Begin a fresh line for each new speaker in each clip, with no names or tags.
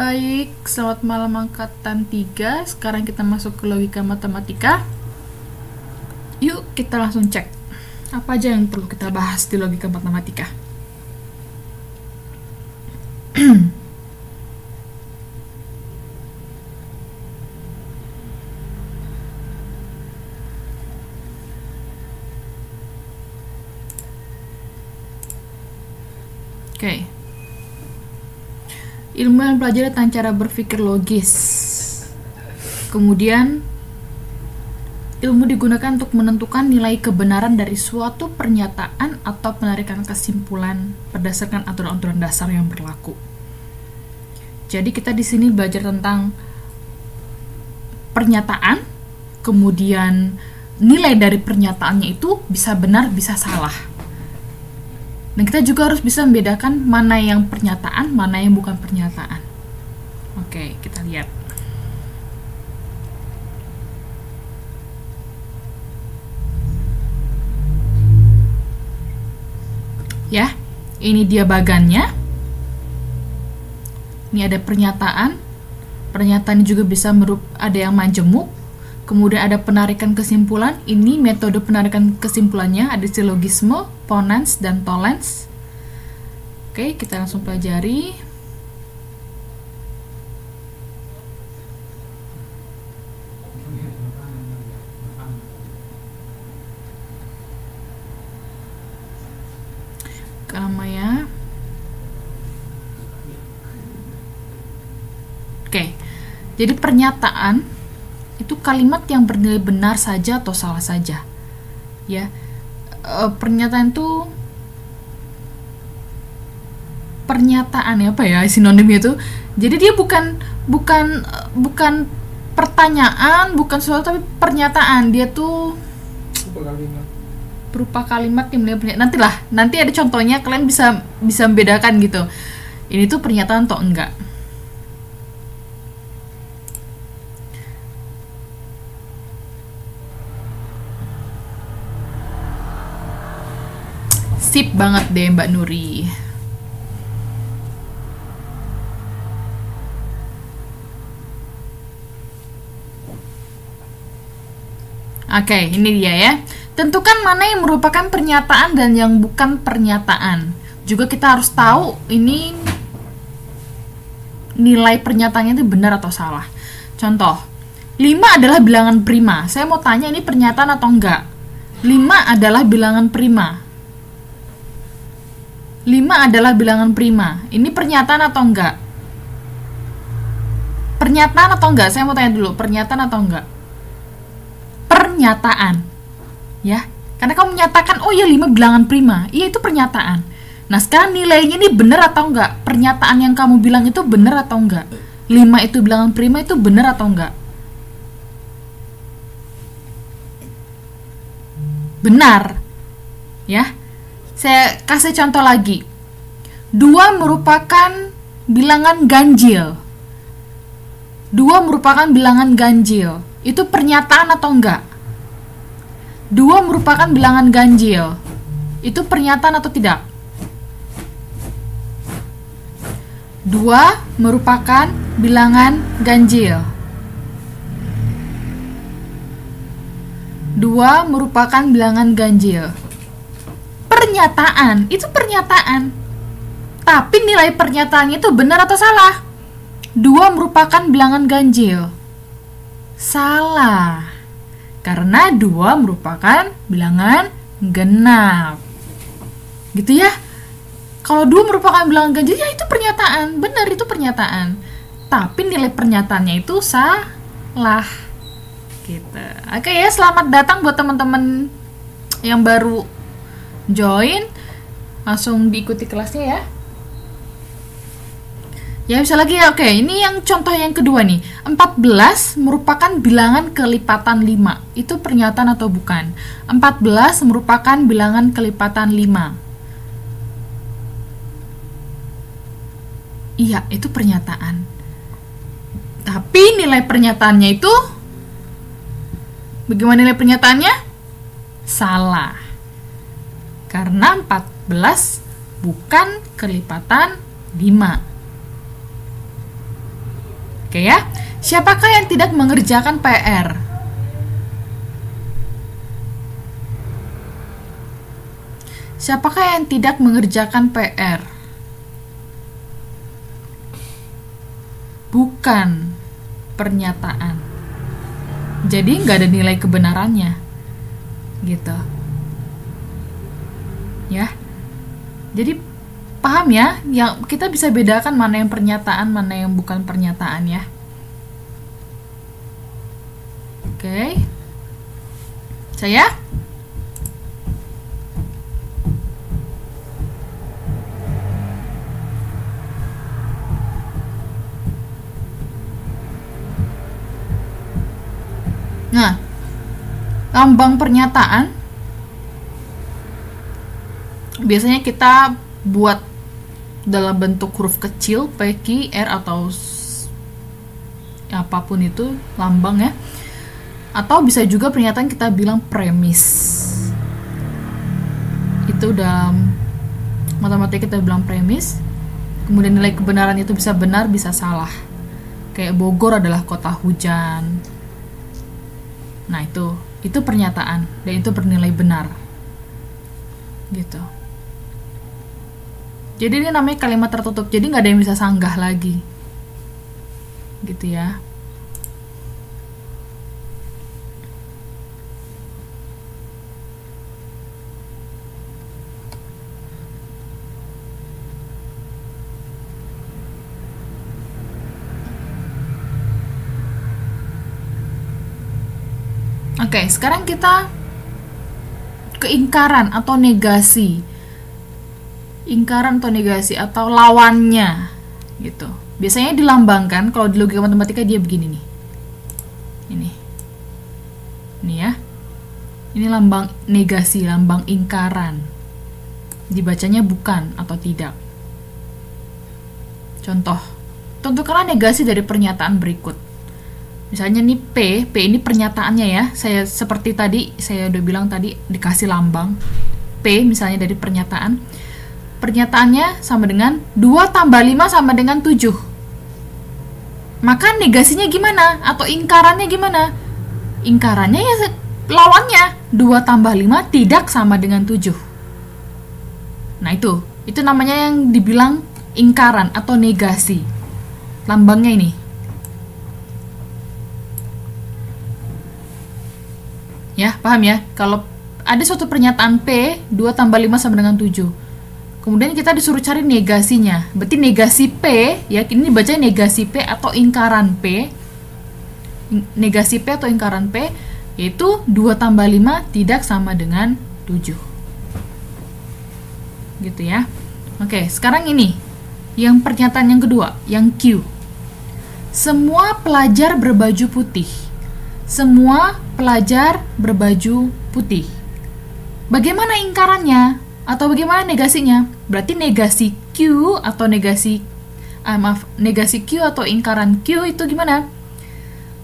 Baik, selamat malam angkatan 3. Sekarang kita masuk ke logika matematika. Yuk, kita langsung cek apa aja yang perlu kita bahas di logika matematika. Oke. Ilmu yang pelajari tentang cara berpikir logis. Kemudian, ilmu digunakan untuk menentukan nilai kebenaran dari suatu pernyataan atau penarikan kesimpulan berdasarkan aturan-aturan dasar yang berlaku. Jadi kita di sini belajar tentang pernyataan, kemudian nilai dari pernyataannya itu bisa benar, bisa salah. Dan kita juga harus bisa membedakan mana yang pernyataan, mana yang bukan pernyataan. Oke, kita lihat. Ya, ini dia bagannya. Ini ada pernyataan. Pernyataan juga bisa ada yang majemuk. Kemudian ada penarikan kesimpulan. Ini metode penarikan kesimpulannya, ada silogisme, ponens, dan tolens. Oke, kita langsung pelajari. Lama ya. Oke, jadi pernyataan itu kalimat yang bernilai benar saja atau salah saja, ya. Pernyataan itu pernyataan apa ya sinonimnya itu? Jadi dia bukan pertanyaan, bukan sesuatu, tapi pernyataan. Dia tuh berupa kalimat yang nanti ada contohnya, kalian bisa membedakan gitu. Ini tuh pernyataan atau enggak. Sip banget deh Mbak Nuri. Oke, ini dia ya. Tentukan mana yang merupakan pernyataan dan yang bukan pernyataan. Juga kita harus tahu ini nilai pernyataannya itu benar atau salah. Contoh, 5 adalah bilangan prima. Saya mau tanya ini pernyataan atau enggak? 5 adalah bilangan prima. 5 adalah bilangan prima. Ini pernyataan atau enggak? Pernyataan atau enggak? Saya mau tanya dulu, pernyataan atau enggak? Pernyataan. Ya. Karena kamu menyatakan, oh ya 5 bilangan prima. Iya, itu pernyataan. Nah, sekarang nilainya ini benar atau enggak? Pernyataan yang kamu bilang itu benar atau enggak? 5 itu bilangan prima itu benar atau enggak? Benar. Ya. Saya kasih contoh lagi. 2 merupakan bilangan ganjil. 2 merupakan bilangan ganjil. Itu pernyataan atau enggak? 2 merupakan bilangan ganjil. Itu pernyataan atau tidak? 2 merupakan bilangan ganjil. 2 merupakan bilangan ganjil. Pernyataan, itu pernyataan. Tapi nilai pernyataannya itu benar atau salah? 2 merupakan bilangan ganjil. Salah. Karena 2 merupakan bilangan genap. Gitu ya. Kalau 2 merupakan bilangan ganjil, ya itu pernyataan. Benar, itu pernyataan. Tapi nilai pernyataannya itu salah. Gitu. Oke ya, selamat datang buat teman-teman yang baru join, langsung diikuti kelasnya ya. Ya, bisa lagi ya. Oke, ini yang contoh yang kedua nih. 14 merupakan bilangan kelipatan 5. Itu pernyataan atau bukan? 14 merupakan bilangan kelipatan 5. Iya, itu pernyataan. Tapi nilai pernyataannya itu bagaimana nilai pernyataannya? Salah. Karena 14 bukan kelipatan 5. Oke ya. Siapakah yang tidak mengerjakan PR? Siapakah yang tidak mengerjakan PR? Bukan pernyataan. Jadi nggak ada nilai kebenarannya. Gitu. Ya. Jadi paham ya? Yang kita bisa bedakan mana yang pernyataan, mana yang bukan pernyataan ya. Oke. Saya Nah, lambang pernyataan biasanya kita buat dalam bentuk huruf kecil, P, Q, R atau apapun itu lambang ya. Atau bisa juga pernyataan kita bilang premis. Itu dalam matematika kita bilang premis. Kemudian nilai kebenaran itu bisa benar, bisa salah. Kayak Bogor adalah kota hujan. Nah, itu pernyataan dan itu bernilai benar. Gitu. Jadi ini namanya kalimat tertutup. Jadi nggak ada yang bisa sanggah lagi. Gitu ya. Oke, sekarang kita ke ingkaran atau negasi. Ingkaran atau negasi atau lawannya gitu. Biasanya dilambangkan kalau di logika matematika dia begini nih. Ini ya. Ini lambang negasi, lambang ingkaran. Dibacanya bukan atau tidak. Contoh. Tentukanlah negasi dari pernyataan berikut. Misalnya nih P ini pernyataannya ya. Saya seperti tadi, saya udah bilang tadi dikasih lambang. P misalnya dari pernyataan. Pernyataannya sama dengan 2 tambah 5 sama dengan 7. Maka negasinya gimana? Atau ingkarannya gimana? Ingkarannya ya lawannya. 2 tambah 5 tidak sama dengan 7. Nah itu namanya yang dibilang ingkaran atau negasi. Lambangnya ini. Ya, paham ya? Kalau ada suatu pernyataan P, 2 tambah 5 sama dengan 7. Kemudian kita disuruh cari negasinya. Berarti negasi P, ya ini dibaca negasi P atau ingkaran P. Negasi P atau ingkaran P, yaitu 2 tambah 5 tidak sama dengan 7. Gitu ya. Oke, sekarang ini. Yang pernyataan yang kedua, yang Q. Semua pelajar berbaju putih. Semua pelajar berbaju putih. Bagaimana ingkarannya? Atau bagaimana negasinya? Berarti negasi Q atau negasi Q atau ingkaran Q itu gimana?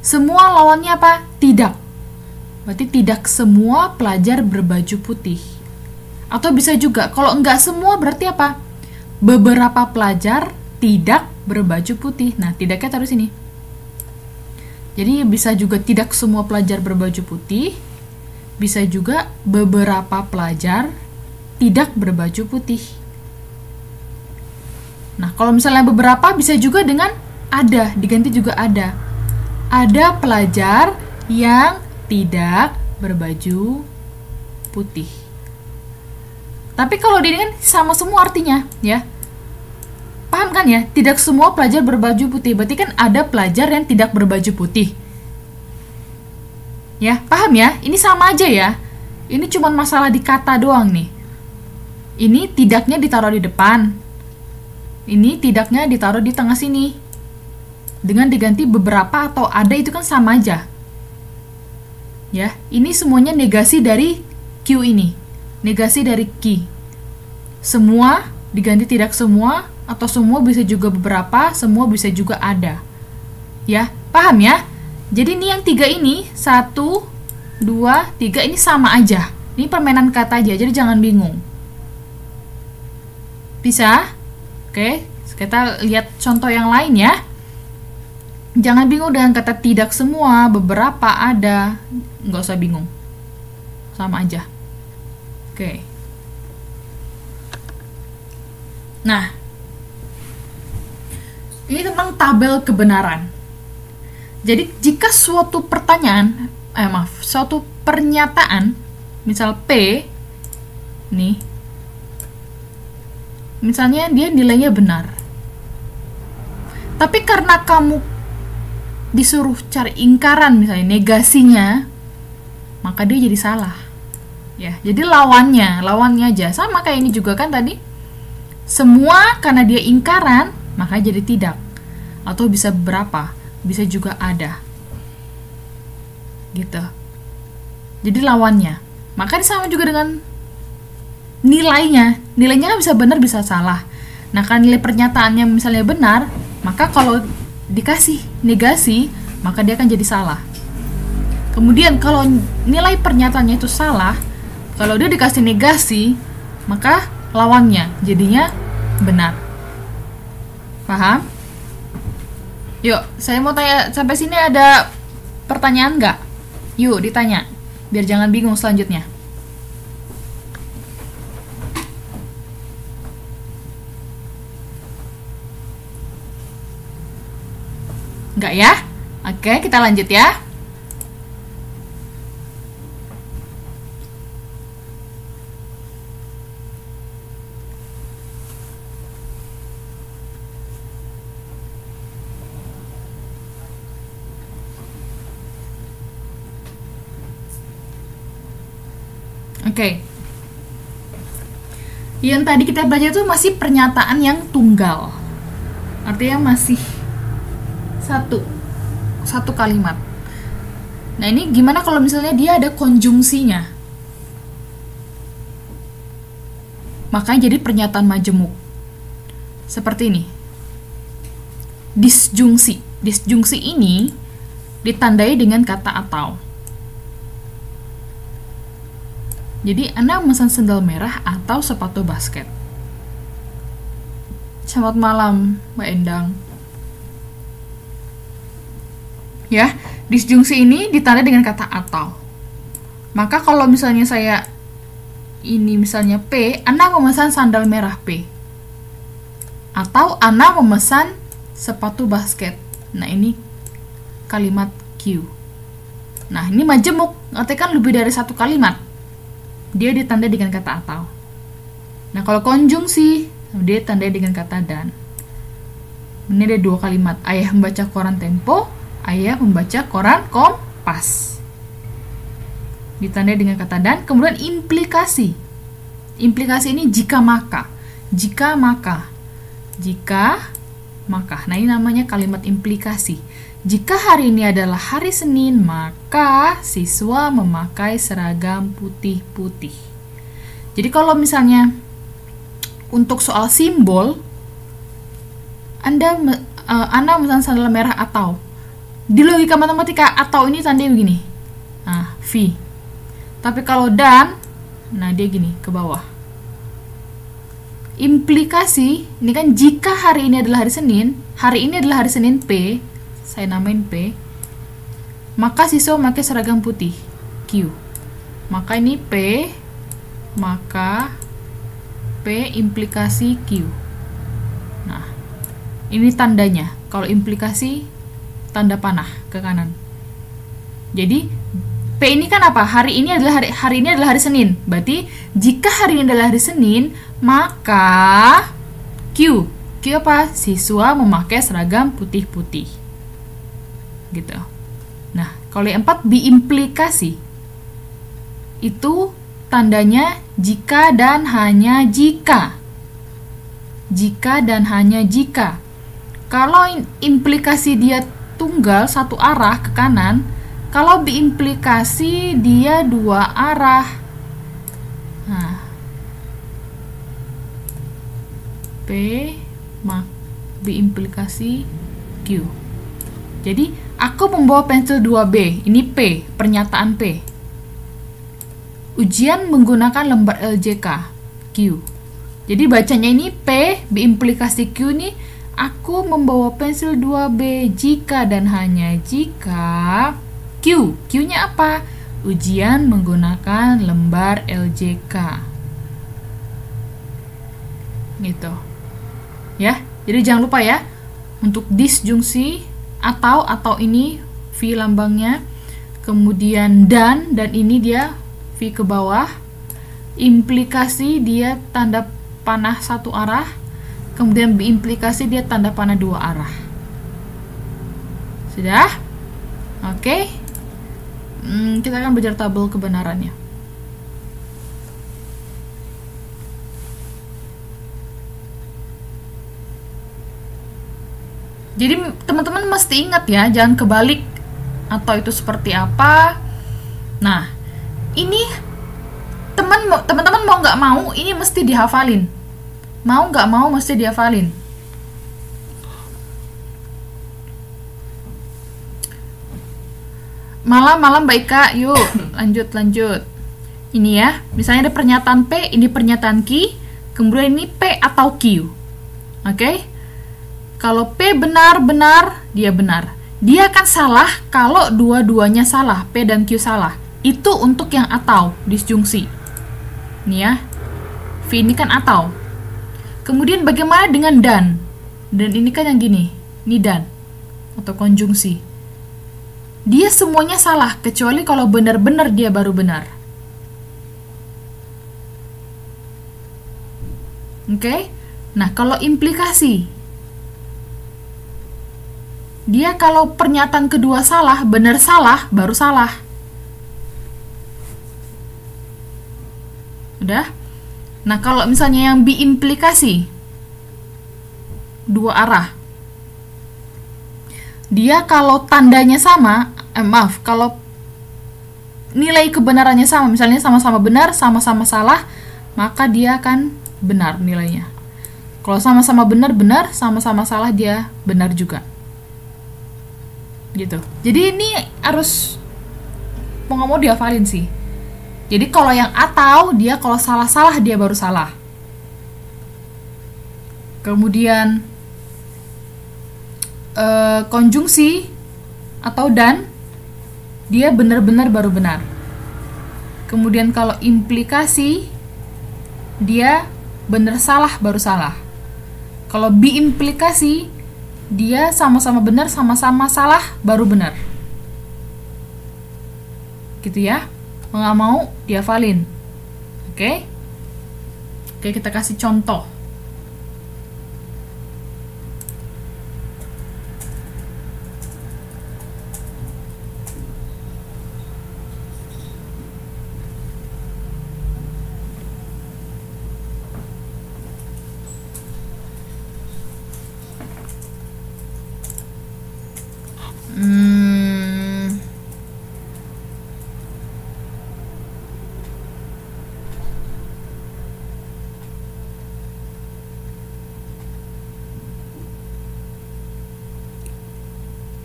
Semua lawannya apa? Tidak. Berarti tidak semua pelajar berbaju putih. Atau bisa juga, kalau enggak semua berarti apa? Beberapa pelajar tidak berbaju putih. Nah, tidaknya taruh sini. Jadi bisa juga tidak semua pelajar berbaju putih, bisa juga beberapa pelajar tidak berbaju putih. Nah, kalau misalnya beberapa bisa juga dengan ada, diganti juga ada. Ada pelajar yang tidak berbaju putih. Tapi kalau ini kan sama semua artinya, ya. Paham kan ya? Tidak semua pelajar berbaju putih. Berarti kan ada pelajar yang tidak berbaju putih. Ya, paham ya? Ini sama aja ya. Ini cuma masalah di kata doang nih. Ini tidaknya ditaruh di depan. Ini tidaknya ditaruh di tengah sini. Dengan diganti beberapa atau ada itu kan sama aja. Ya, ini semuanya negasi dari Q ini. Negasi dari Q. Semua diganti tidak semua. Atau semua bisa juga beberapa, semua bisa juga ada. Ya, paham ya? Jadi ini yang 3 ini, 1, 2, 3 ini sama aja. Ini permainan kata aja, jadi jangan bingung. Bisa? Oke, kita lihat contoh yang lain ya. Jangan bingung dengan kata tidak semua, beberapa ada. Nggak usah bingung. Sama aja. Oke. Nah, ini tentang tabel kebenaran. Jadi, jika suatu pertanyaan, suatu pernyataan, misal P, nih, misalnya dia nilainya benar. Tapi karena kamu disuruh cari ingkaran, misalnya negasinya, maka dia jadi salah. Ya, jadi lawannya aja. Sama kayak ini juga kan tadi. Semua karena dia ingkaran, maka jadi tidak. Atau bisa berapa, bisa juga ada. Gitu. Jadi lawannya. Maka sama juga dengan nilainya. Nilainya kan bisa benar, bisa salah. Nah, kan nilai pernyataannya misalnya benar, maka kalau dikasih negasi, maka dia akan jadi salah. Kemudian kalau nilai pernyataannya itu salah, kalau dia dikasih negasi, maka lawannya jadinya benar. Paham? Yuk, saya mau tanya, sampai sini ada pertanyaan nggak? Yuk, ditanya, biar jangan bingung selanjutnya. Nggak ya? Oke, kita lanjut ya. Oke. Yang tadi kita belajar itu masih pernyataan yang tunggal. Artinya masih satu kalimat. Nah, ini gimana kalau misalnya dia ada konjungsinya? Makanya jadi pernyataan majemuk. Seperti ini. Disjungsi. Disjungsi ini ditandai dengan kata atau. Jadi, Anda memesan sendal merah atau sepatu basket. Selamat malam, Mbak Endang. Ya, disjungsi ini ditandai dengan kata atau. Maka kalau misalnya saya ini misalnya P, Anda memesan sandal merah P. Atau Anda memesan sepatu basket. Nah, ini kalimat Q. Nah, ini majemuk, artinya kan lebih dari satu kalimat. Dia ditandai dengan kata atau. Nah, kalau konjungsi, dia ditandai dengan kata dan. Ini ada dua kalimat. Ayah membaca koran Tempo, ayah membaca koran Kompas. Ditandai dengan kata dan. Kemudian implikasi. Implikasi ini jika maka. Jika maka. Jika maka. Nah, ini namanya kalimat implikasi. Jika hari ini adalah hari Senin, maka siswa memakai seragam putih-putih. Jadi kalau misalnya untuk soal simbol, Anda misalnya sandal merah atau. Di logika matematika, atau ini tandanya begini. Nah, V. Tapi kalau dan, nah dia gini, ke bawah. Implikasi, ini kan jika hari ini adalah hari ini adalah hari Senin P, saya namain P, maka siswa memakai seragam putih Q. Maka ini P, maka P implikasi Q. Nah, ini tandanya. Kalau implikasi, tanda panah ke kanan. Jadi P ini kan apa? Hari ini adalah hari Senin. Berarti jika hari ini adalah hari Senin, maka Q. Q apa? Siswa memakai seragam putih-putih. Gitu. Nah, kalau yang 4 biimplikasi. Itu tandanya jika dan hanya jika. Jika dan hanya jika. Kalau implikasi dia tunggal satu arah ke kanan, kalau biimplikasi dia dua arah. Nah, P biimplikasi Q. Jadi, aku membawa pensil 2B. Ini P, pernyataan P. Ujian menggunakan lembar LJK Q. Jadi bacanya ini P biimplikasi Q nih, Aku membawa pensil 2B jika dan hanya jika Q-nya apa? Ujian menggunakan lembar LJK. Gitu. Ya, jadi jangan lupa ya, untuk disjungsi atau ini V lambangnya, kemudian dan ini dia V ke bawah, implikasi dia tanda panah satu arah, kemudian implikasi dia tanda panah dua arah. Sudah? Oke. Kita akan belajar tabel kebenarannya. Jadi teman-teman mesti ingat ya, jangan kebalik atau itu seperti apa. Nah, ini teman-teman mau nggak mau ini mesti dihafalin. Mau nggak mau mesti dihafalin. Malam Mbak Ika, yuk lanjut. Ini ya, misalnya ada pernyataan P, ini pernyataan Q, kemudian ini P atau Q. Oke? Kalau P benar, dia benar. Dia akan salah kalau dua-duanya salah, P dan Q salah. Itu untuk yang atau, disjungsi. Ini ya, V ini kan atau. Kemudian bagaimana dengan dan? Dan ini kan yang gini, ini dan, atau konjungsi. Dia semuanya salah, kecuali kalau benar-benar dia baru benar. Oke? Nah, kalau implikasi, dia kalau pernyataan kedua salah, benar salah, baru salah. Udah? Nah, kalau misalnya yang biimplikasi, dua arah. Dia kalau tandanya sama, kalau nilai kebenarannya sama, misalnya sama-sama benar, sama-sama salah, maka dia akan benar nilainya. Kalau sama-sama benar, sama-sama salah, dia benar juga. Gitu. Jadi ini harus mau nggak mau dihafalin sih. Jadi kalau yang atau dia kalau salah-salah dia baru salah. Kemudian konjungsi atau dan dia benar-benar baru benar. Kemudian kalau implikasi dia benar salah baru salah. Kalau biimplikasi dia sama-sama benar, sama-sama salah, baru benar. Gitu ya. Mau nggak mau, dihafalin. Oke? Oke, kita kasih contoh.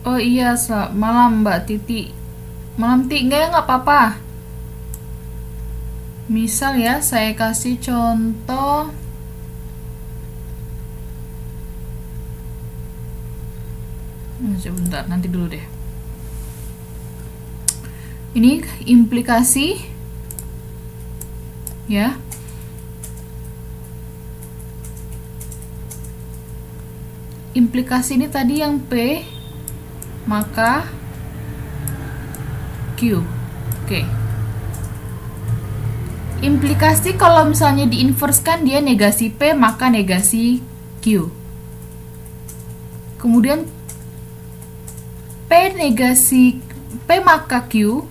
Oh iya, malam Mbak Titi. Malam Titi, enggak ya, nggak apa-apa. Misal ya, saya kasih contoh. Sebentar, nanti dulu deh. Ini implikasi. Ya. Implikasi ini tadi yang P, maka Q. Oke. Implikasi kalau misalnya diinverskan dia negasi P maka negasi Q. Kemudian P negasi P maka Q,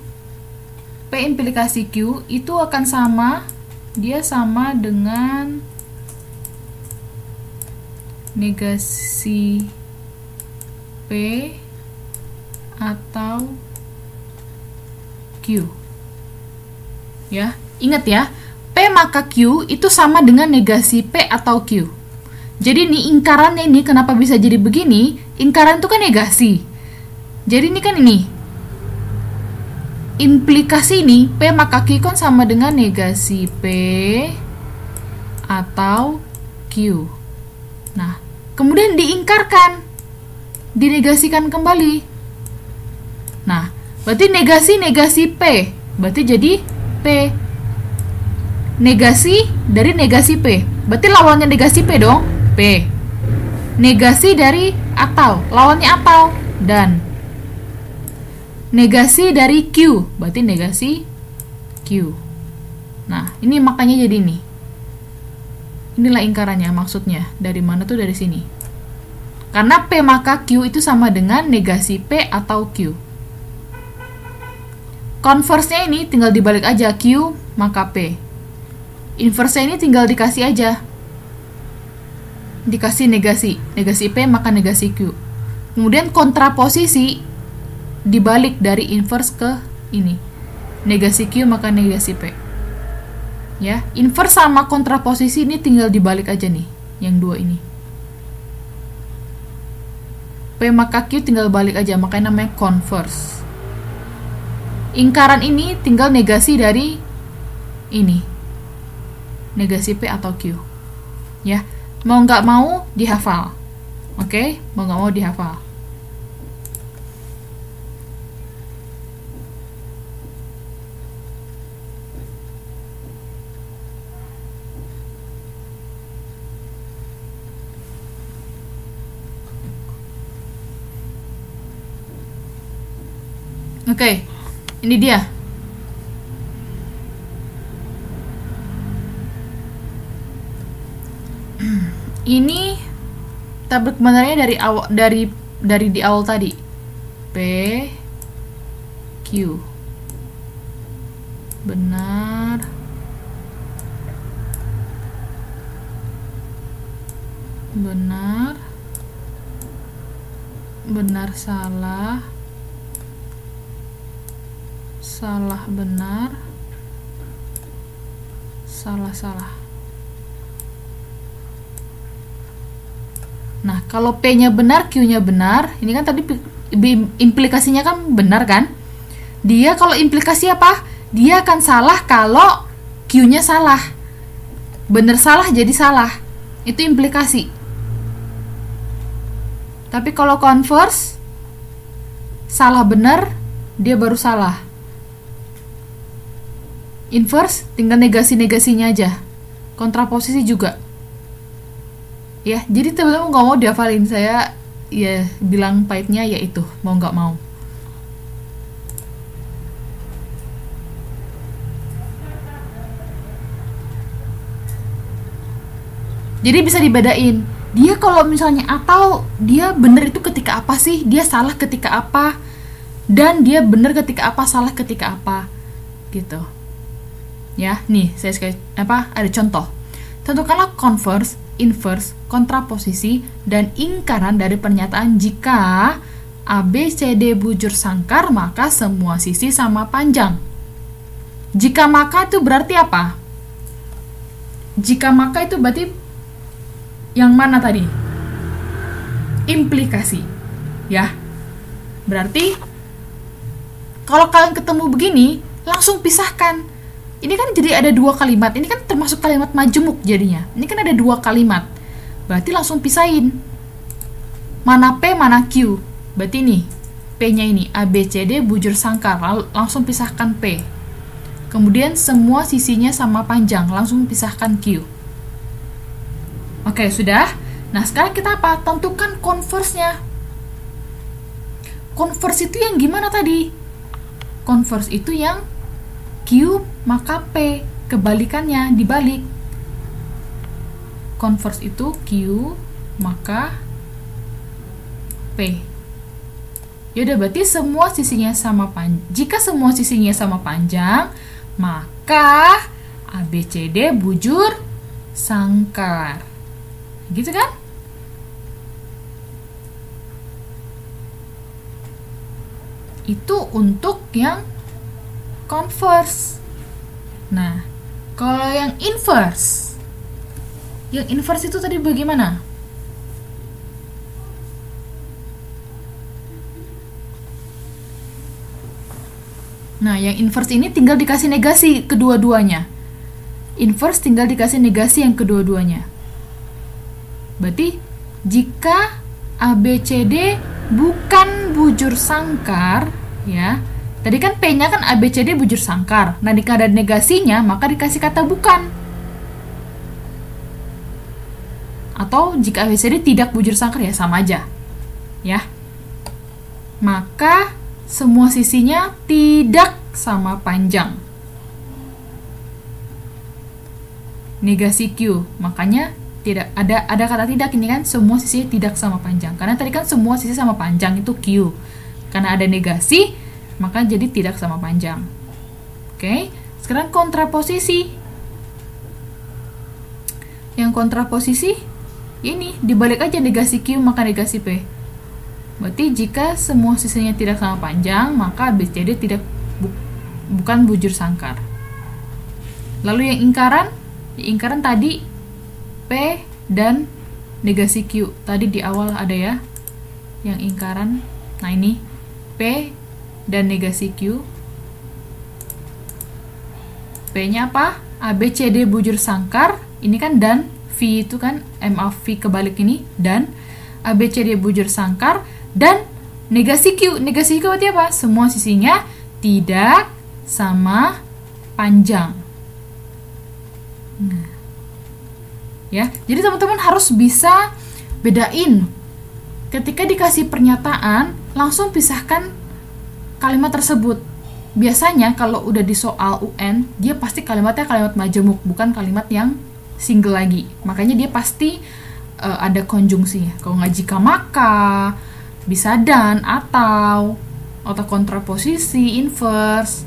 P implikasi Q itu akan sama, dia sama dengan negasi P atau Q. Ya, ingat ya, P maka Q itu sama dengan negasi P atau Q. Jadi ini ingkarannya ini kenapa bisa jadi begini? Ingkaran itu kan negasi. Jadi ini kan ini. Implikasi ini P maka Q kan sama dengan negasi P atau Q. Nah, kemudian diingkarkan, dinegasikan kembali. Nah, berarti negasi P, berarti jadi P. Negasi dari negasi P, berarti lawannya negasi P dong, P. Negasi dari atau, lawannya atau, dan. Negasi dari Q, berarti negasi Q. Nah, ini makanya jadi ini. Inilah ingkarannya, maksudnya. Dari mana tuh? Dari sini. Karena P maka Q itu sama dengan negasi P atau Q. Converse-nya ini tinggal dibalik aja, Q maka P. Inverse-nya ini tinggal dikasih aja. Dikasih negasi P maka negasi Q. Kemudian kontraposisi dibalik dari inverse ke ini. Negasi Q maka negasi P. Ya, inverse sama kontraposisi ini tinggal dibalik aja nih, yang dua ini. P maka Q tinggal balik aja, makanya namanya converse. Ingkaran ini tinggal negasi dari ini. Negasi P atau Q. Ya, mau nggak mau dihafal. Oke, mau nggak mau dihafal. Oke, ini dia. Ini tabel kebenarannya dari awal, dari di awal tadi. P Q benar, benar, benar, salah, salah, benar, salah, salah. Nah, kalau P-nya benar, Q-nya benar, ini kan tadi implikasinya kan benar kan? Dia kalau implikasi apa? Dia akan salah kalau Q-nya salah. Benar salah jadi salah. Itu implikasi. Tapi kalau converse, salah benar, dia baru salah. Inverse, tinggal negasi-negasinya aja. Kontraposisi juga. Ya, jadi teman-teman nggak mau dihafalin, saya ya bilang pahitnya ya itu, mau nggak mau. Jadi bisa dibedain. Dia kalau misalnya atau dia benar itu ketika apa sih? Dia salah ketika apa? Dan dia benar ketika apa, salah ketika apa? Gitu. Ya, nih saya ada contoh. Tentukanlah converse, inverse, kontraposisi, dan ingkaran dari pernyataan jika ABCD bujur sangkar maka semua sisi sama panjang. Jika maka itu berarti apa? Jika maka itu berarti yang mana tadi? Implikasi. Ya. Berarti kalau kalian ketemu begini, langsung pisahkan. Ini kan jadi ada dua kalimat. Ini kan termasuk kalimat majemuk jadinya. Ini kan ada dua kalimat. Berarti langsung pisahin. Mana P, mana Q. Berarti nih, P-nya ini A, B, C, D bujur sangkar. Langsung pisahkan P. Kemudian semua sisinya sama panjang. Langsung pisahkan Q. Oke, sudah. Nah, sekarang kita apa? Tentukan converse-nya. Converse itu yang gimana tadi? Converse itu yang Q maka P, kebalikannya dibalik. Converse itu Q maka P. Yaudah, berarti semua sisinya sama panjang. Jika semua sisinya sama panjang, maka ABCD bujur sangkar. Gitu kan? Itu untuk yang converse. Nah, kalau yang inverse itu tadi bagaimana? Nah, yang inverse ini tinggal dikasih negasi kedua-duanya. Inverse tinggal dikasih negasi yang kedua-duanya. Berarti jika ABCD bukan bujur sangkar, ya. Tadi kan P-nya kan ABCD bujur sangkar. Nah, jika ada negasinya, maka dikasih kata bukan. Atau jika ABCD tidak bujur sangkar, ya sama aja. Ya. Maka semua sisinya tidak sama panjang. Negasi Q. Makanya tidak ada kata tidak ini kan, semua sisi tidak sama panjang. Karena tadi kan semua sisi sama panjang itu Q. Karena ada negasi, maka jadi tidak sama panjang. Oke, sekarang kontraposisi. Yang kontraposisi ini dibalik aja, negasi Q maka negasi P. Berarti jika semua sisinya tidak sama panjang, maka ABCD bukan bujur sangkar. Lalu yang ingkaran tadi P dan negasi Q. Tadi di awal ada ya yang ingkaran. Nah, ini P dan negasi Q. P-nya apa? ABCD bujur sangkar. Ini kan dan, V itu kan V kebalik ini, dan ABCD bujur sangkar dan negasi Q. Negasi Q berarti apa? Semua sisinya tidak sama panjang. Nah, ya, jadi teman-teman harus bisa bedain ketika dikasih pernyataan, langsung pisahkan kalimat tersebut. Biasanya kalau udah di soal UN, dia pasti kalimatnya kalimat majemuk, bukan kalimat yang single lagi. Makanya dia pasti ada konjungsinya. Kalau nggak jika maka, bisa dan, atau kontraposisi, inverse.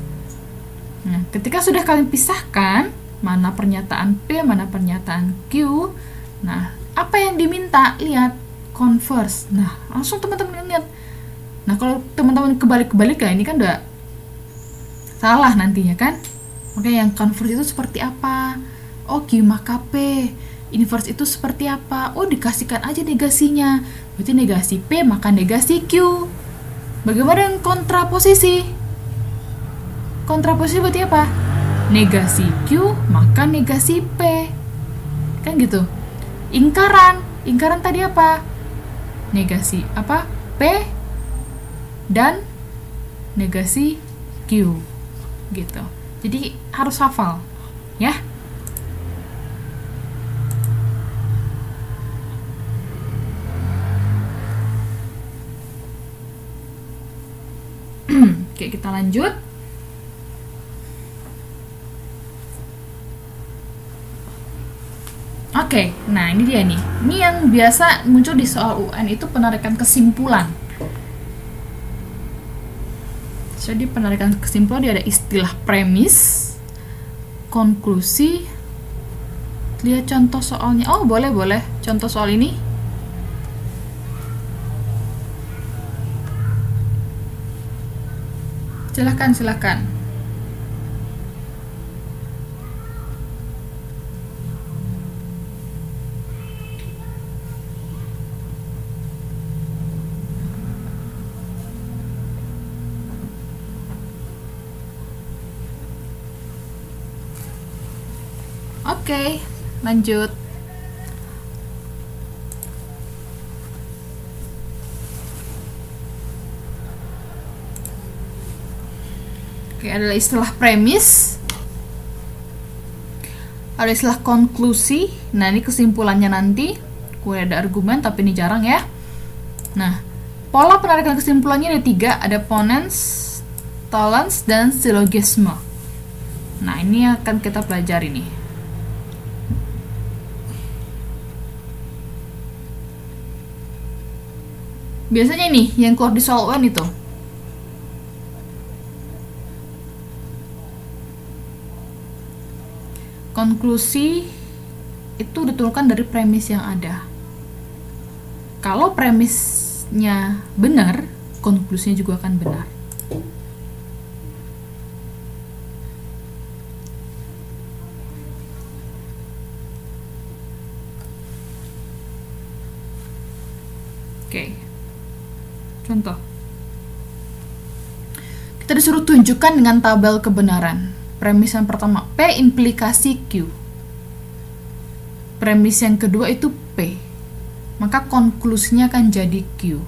Nah, ketika sudah kalian pisahkan mana pernyataan P, mana pernyataan Q. Nah, apa yang diminta? Lihat, converse. Nah, langsung teman-teman lihat. Nah, kalau teman-teman kebalik-kebalik ya, ini kan udah salah nantinya kan. Makanya yang converse itu seperti apa? Oh, Q maka P. Inverse itu seperti apa? Oh, dikasihkan aja negasinya. Berarti negasi P maka negasi Q. Bagaimana dengan kontraposisi? Kontraposisi berarti apa? Negasi Q maka negasi P, kan gitu. Ingkaran tadi apa? Negasi apa? P dan negasi Q, gitu. Jadi harus hafal ya. Oke, kita lanjut. Oke, nah ini dia nih. Ini yang biasa muncul di soal UN itu penarikan kesimpulan. Jadi penarikan kesimpulan dia ada istilah premis, konklusi. Lihat contoh soalnya. Oh, boleh. Contoh soal ini. Silakan. Oke, lanjut. Oke, adalah istilah premis. Ada istilah konklusi. Nah, ini kesimpulannya nanti. Kemudian ada argumen, tapi ini jarang ya. Nah, pola penarikan kesimpulannya ada 3. Ada ponens, tollens, dan syllogisme. Nah, ini akan kita pelajari nih. Biasanya nih yang keluar di soal UN itu. Konklusi itu diturunkan dari premis yang ada. Kalau premisnya benar, konklusinya juga akan benar. Oke. Contoh. Kita disuruh tunjukkan dengan tabel kebenaran. Premis yang pertama, P implikasi Q. Premis yang kedua itu P. maka konklusinya akan jadi Q.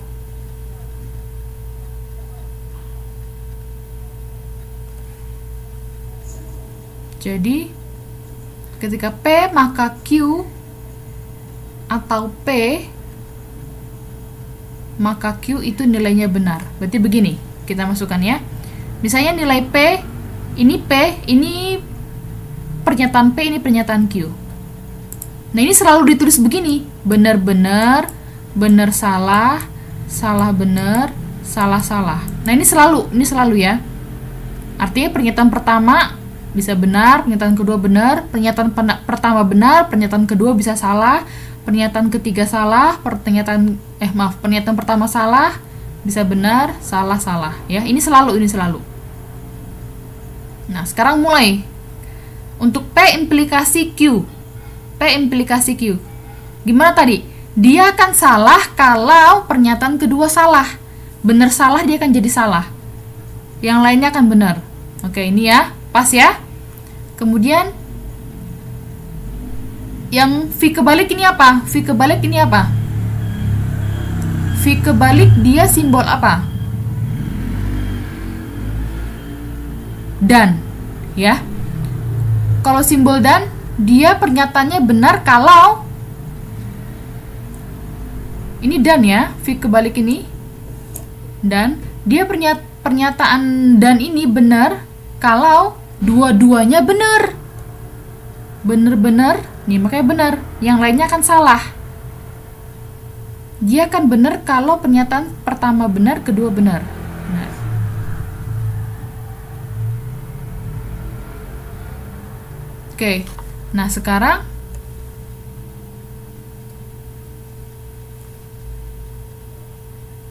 Jadi ketika P maka Q atau P maka Q itu nilainya benar. Berarti begini, kita masukkan ya. Misalnya nilai P, ini pernyataan P, ini pernyataan Q. Nah, ini selalu ditulis begini, benar-benar, benar salah, salah benar, salah salah. Nah, ini selalu ya. Artinya pernyataan pertama bisa benar, pernyataan kedua benar, pernyataan pertama benar, pernyataan kedua bisa salah, pernyataan ketiga salah, pernyataan pertama salah, bisa benar, salah, salah. Ya, ini selalu. Nah, sekarang mulai. Untuk P implikasi Q. P implikasi Q. Gimana tadi? Dia akan salah kalau pernyataan kedua salah. Benar salah dia akan jadi salah. Yang lainnya akan benar. Oke, ini ya. Pas ya. Kemudian yang V kebalik ini apa? V kebalik ini apa? V kebalik dia simbol apa? Dan, ya. Kalau simbol dan, dia pernyataannya benar kalau ini dan ya, V kebalik ini. Dan, dia pernyataan dan ini benar kalau dua-duanya benar. Benar-benar, nih makanya benar. Yang lainnya akan salah. Dia akan benar kalau pernyataan pertama benar, kedua benar. Nah. Oke. Nah, sekarang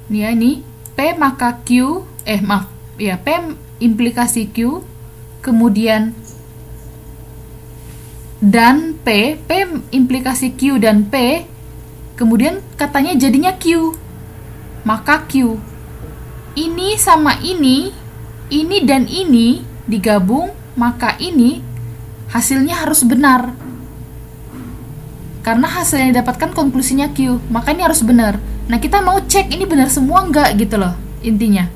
nih ya, ini P maka Q, P implikasi Q, kemudian dan P implikasi Q dan P, kemudian katanya jadinya Q, maka Q ini sama ini dan ini digabung, maka ini hasilnya harus benar, karena hasil yang didapatkan konklusinya Q, maka ini harus benar. Nah, kita mau cek ini benar semua enggak gitu loh, intinya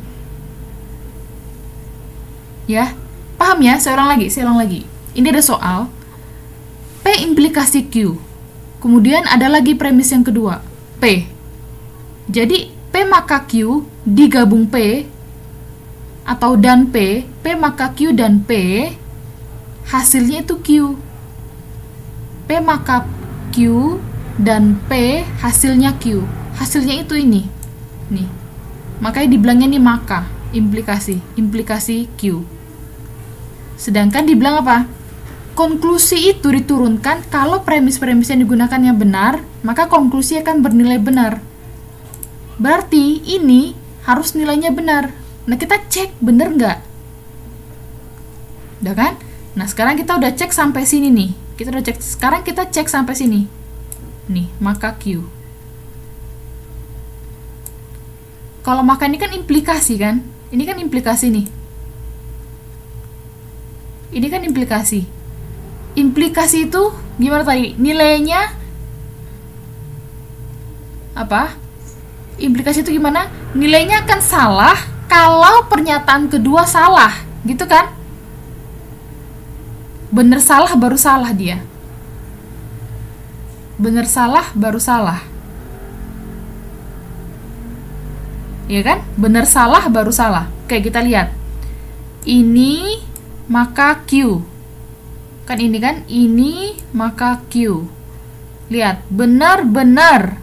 ya. Paham ya? Saya ulang lagi. Ini ada soal P implikasi Q. Kemudian ada lagi premis yang kedua, P. Jadi P maka Q digabung P atau dan P maka Q dan P, hasilnya itu Q. P maka Q dan P hasilnya Q. Hasilnya itu ini. Nih. Makanya dibilangnya nih maka, implikasi Q. Sedangkan dibilang apa? Konklusi itu diturunkan kalau premis-premis yang digunakannya benar, maka konklusi akan bernilai benar. Berarti ini harus nilainya benar. Nah, kita cek benar nggak? Udah kan? Nah, sekarang kita udah cek sampai sini nih. Sekarang kita cek sampai sini. Nih, maka Q. Kalau maka ini kan implikasi kan? Ini kan implikasi nih. Ini kan implikasi. Implikasi itu gimana tadi? Nilainya apa? Implikasi itu gimana? Nilainya akan salah kalau pernyataan kedua salah, gitu kan? Bener salah baru salah dia. Bener salah baru salah. Iya kan? Bener salah baru salah. Oke, kita lihat. Ini maka Q. Kan ini kan? Ini maka Q. Lihat, benar benar.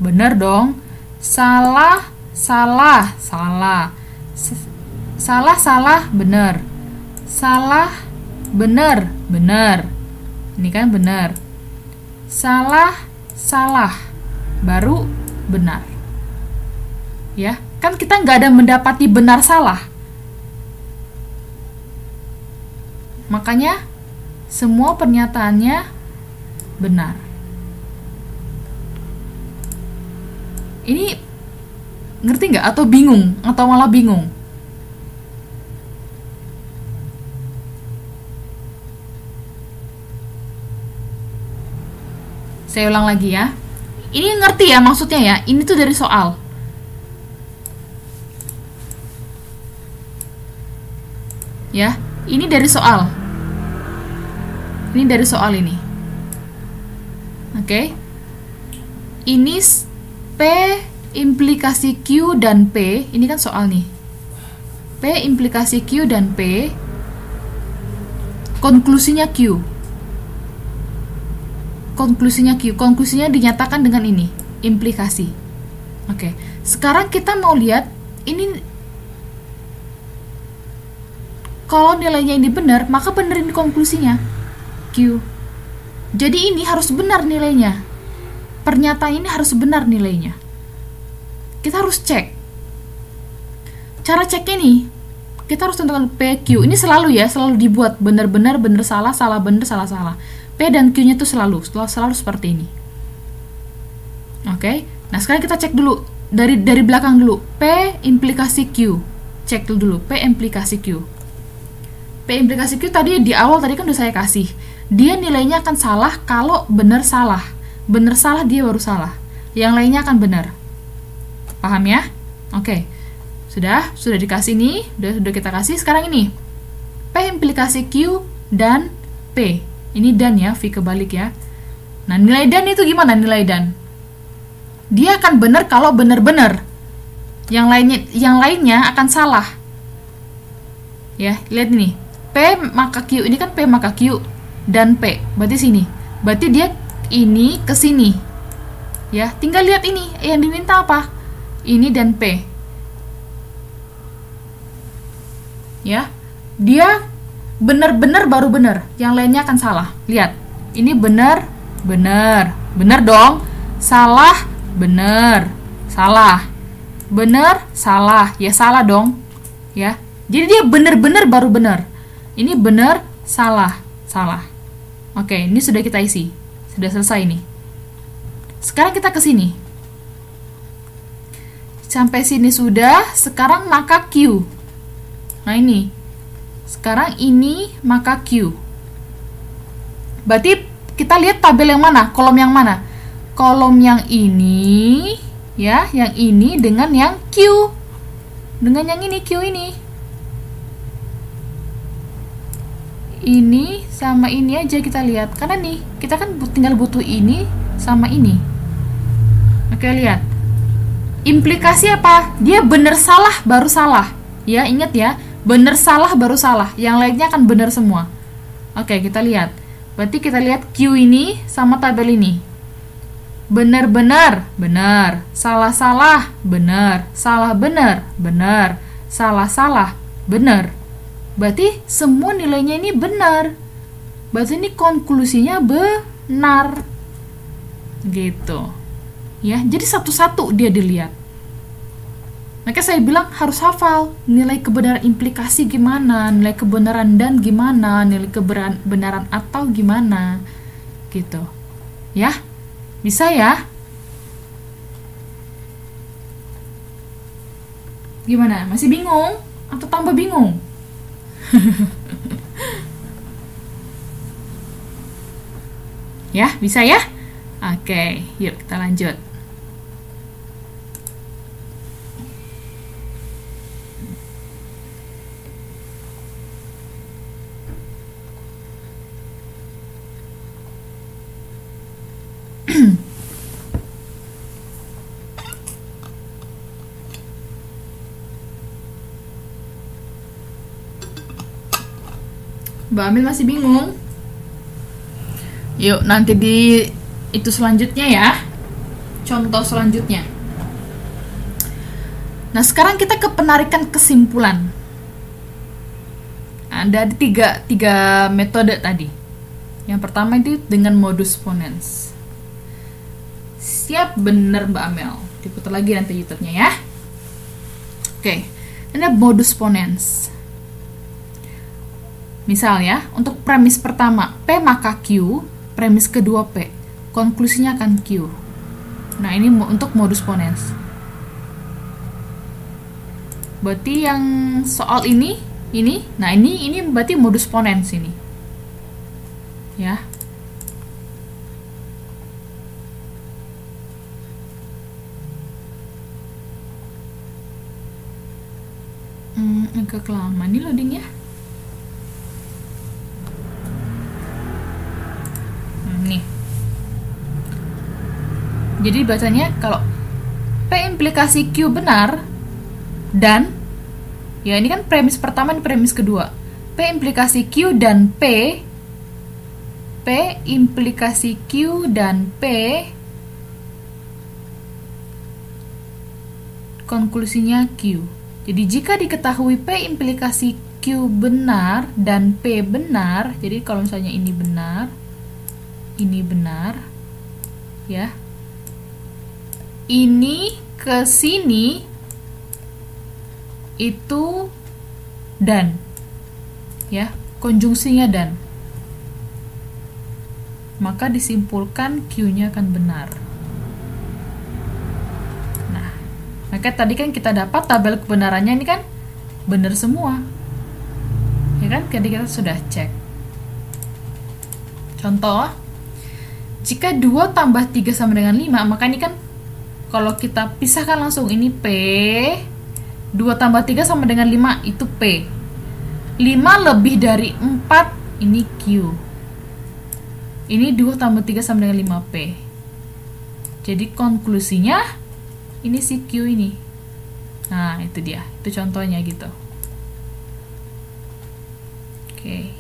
Benar dong. Salah salah salah. Salah salah benar. Salah benar benar. Ini kan benar. Salah salah baru benar. Ya, kan kita nggak ada mendapati benar salah. Makanya semua pernyataannya benar. Ini ngerti nggak? Atau bingung? Atau malah bingung? Saya ulang lagi ya. Ini ngerti ya maksudnya ya? Ini tuh dari soal. Ya, ini dari soal. Ini dari soal ini. Oke. Ini P implikasi Q dan P, ini kan soal nih. P implikasi Q dan P, konklusinya Q. Konklusinya Q, konklusinya dinyatakan dengan ini, implikasi. Oke, sekarang kita mau lihat ini. Kalau nilainya ini benar, maka benerin konklusinya Q. Jadi ini harus benar nilainya. Pernyataan ini harus benar nilainya. Kita harus cek. Cara ceknya nih, kita harus tentukan PQ. Ini selalu ya, selalu dibuat benar-benar, benar salah, salah benar, salah salah. P dan Q-nya tuh selalu seperti ini. Oke. Nah, sekarang kita cek dulu dari belakang dulu. P implikasi Q. Cek dulu P implikasi Q. P implikasi Q tadi di awal tadi kan udah saya kasih. Dia nilainya akan salah kalau benar salah. Benar salah dia baru salah. Yang lainnya akan benar. Paham ya? Oke. Sudah dikasih nih, sudah kita kasih. Sekarang ini P implikasi Q dan P. Ini dan ya, V kebalik ya. Nah, nilai dan itu gimana nilai dan? Dia akan benar kalau benar-benar. Yang lainnya akan salah. Ya, lihat ini. P maka Q, ini kan P maka Q dan P. Berarti sini. Berarti dia ini ke sini. Ya, tinggal lihat ini yang diminta apa? Ini dan P. Ya. Dia benar-benar baru benar. Yang lainnya akan salah. Lihat. Ini benar, benar. Benar dong. Salah, benar. Salah. Benar, salah. Ya salah dong. Ya. Jadi dia benar-benar baru benar. Ini benar, salah, salah. Oke, ini sudah kita isi. Sudah selesai nih. Sekarang kita ke sini. Sampai sini sudah, sekarang maka Q. Nah ini. Sekarang ini maka Q. Berarti kita lihat tabel yang mana? Kolom yang mana? Kolom yang ini, ya, yang ini dengan yang Q. Dengan yang ini, Q ini. Ini sama ini aja kita lihat. Karena nih, kita kan tinggal butuh ini sama ini. Oke, lihat. Implikasi apa? Dia benar salah baru salah. Ya, ingat ya. Benar salah baru salah. Yang lainnya akan benar semua. Oke, kita lihat. Berarti kita lihat Q ini sama tabel ini. Benar-benar, benar. Salah-salah, benar. Salah-benar, benar. Salah-salah, benar. Berarti semua nilainya ini benar. Berarti ini konklusinya benar. Gitu. Ya, jadi satu-satu dia dilihat. Maka saya bilang harus hafal nilai kebenaran implikasi gimana, nilai kebenaran dan gimana, nilai kebenaran atau gimana. Gitu. Ya. Bisa ya? Gimana? Masih bingung atau tambah bingung? Ya, bisa ya? Oke, yuk kita lanjut. Mbak Amil masih bingung? Yuk, nanti di itu selanjutnya ya. Contoh selanjutnya. Nah, sekarang kita ke penarikan kesimpulan. Ada tiga metode tadi. Yang pertama itu dengan modus ponens. Siap bener Mbak Amel. Diputar lagi nanti YouTube-nya ya. Oke, ini modus ponens. Misal ya, untuk premis pertama P maka Q, premis kedua P, konklusinya akan Q. Nah, ini untuk modus ponens. Berarti yang soal ini, nah ini berarti modus ponens ini. Ya. Agak lama nih loadingnya. Nih. Jadi bacanya kalau P implikasi Q benar dan, ya ini kan premis pertama dan premis kedua. P implikasi Q dan P implikasi Q dan P konklusinya Q. Jadi jika diketahui P implikasi Q benar dan P benar, jadi kalau misalnya ini benar, ya. Ini ke sini itu dan, ya, konjungsinya dan. Maka disimpulkan Q-nya akan benar. Maka tadi kan kita dapat tabel kebenarannya ini kan benar semua. Ya kan? Jadi kita sudah cek. Contoh, jika 2 tambah 3 sama dengan 5, maka ini kan kalau kita pisahkan langsung ini P, 2 tambah 3 sama dengan 5 itu P. 5 lebih dari 4 ini Q. Ini 2 tambah 3 sama dengan 5P. Jadi konklusinya ini si Q ini. Nah, itu dia. Itu contohnya gitu. Oke.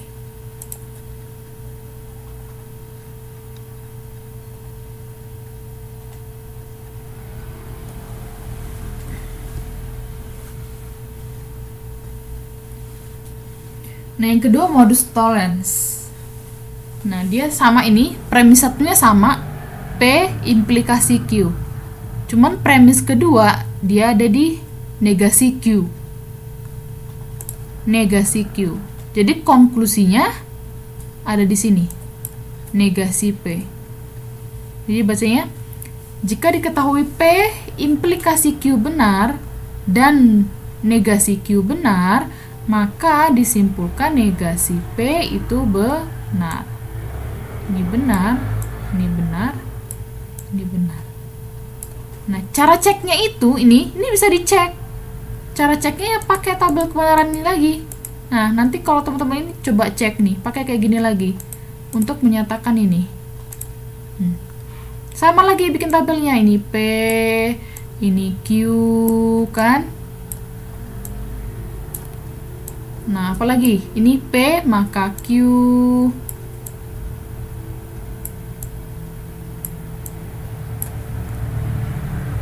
Nah, yang kedua modus tollens. Nah, dia sama ini, premis satunya sama, P implikasi Q. Cuman premis kedua dia ada di negasi Q. Negasi Q. Jadi konklusinya ada di sini. Negasi P. Jadi bacanya, jika diketahui P implikasi Q benar dan negasi Q benar, maka disimpulkan negasi P itu benar. Ini benar, ini benar, ini benar. Nah, cara ceknya itu ini bisa dicek. Cara ceknya ya pakai tabel kebenaran ini lagi. Nah, nanti kalau teman-teman ini coba cek nih, pakai kayak gini lagi untuk menyatakan ini. Sama lagi bikin tabelnya, ini P, ini Q kan. Nah, apalagi ini P maka Q.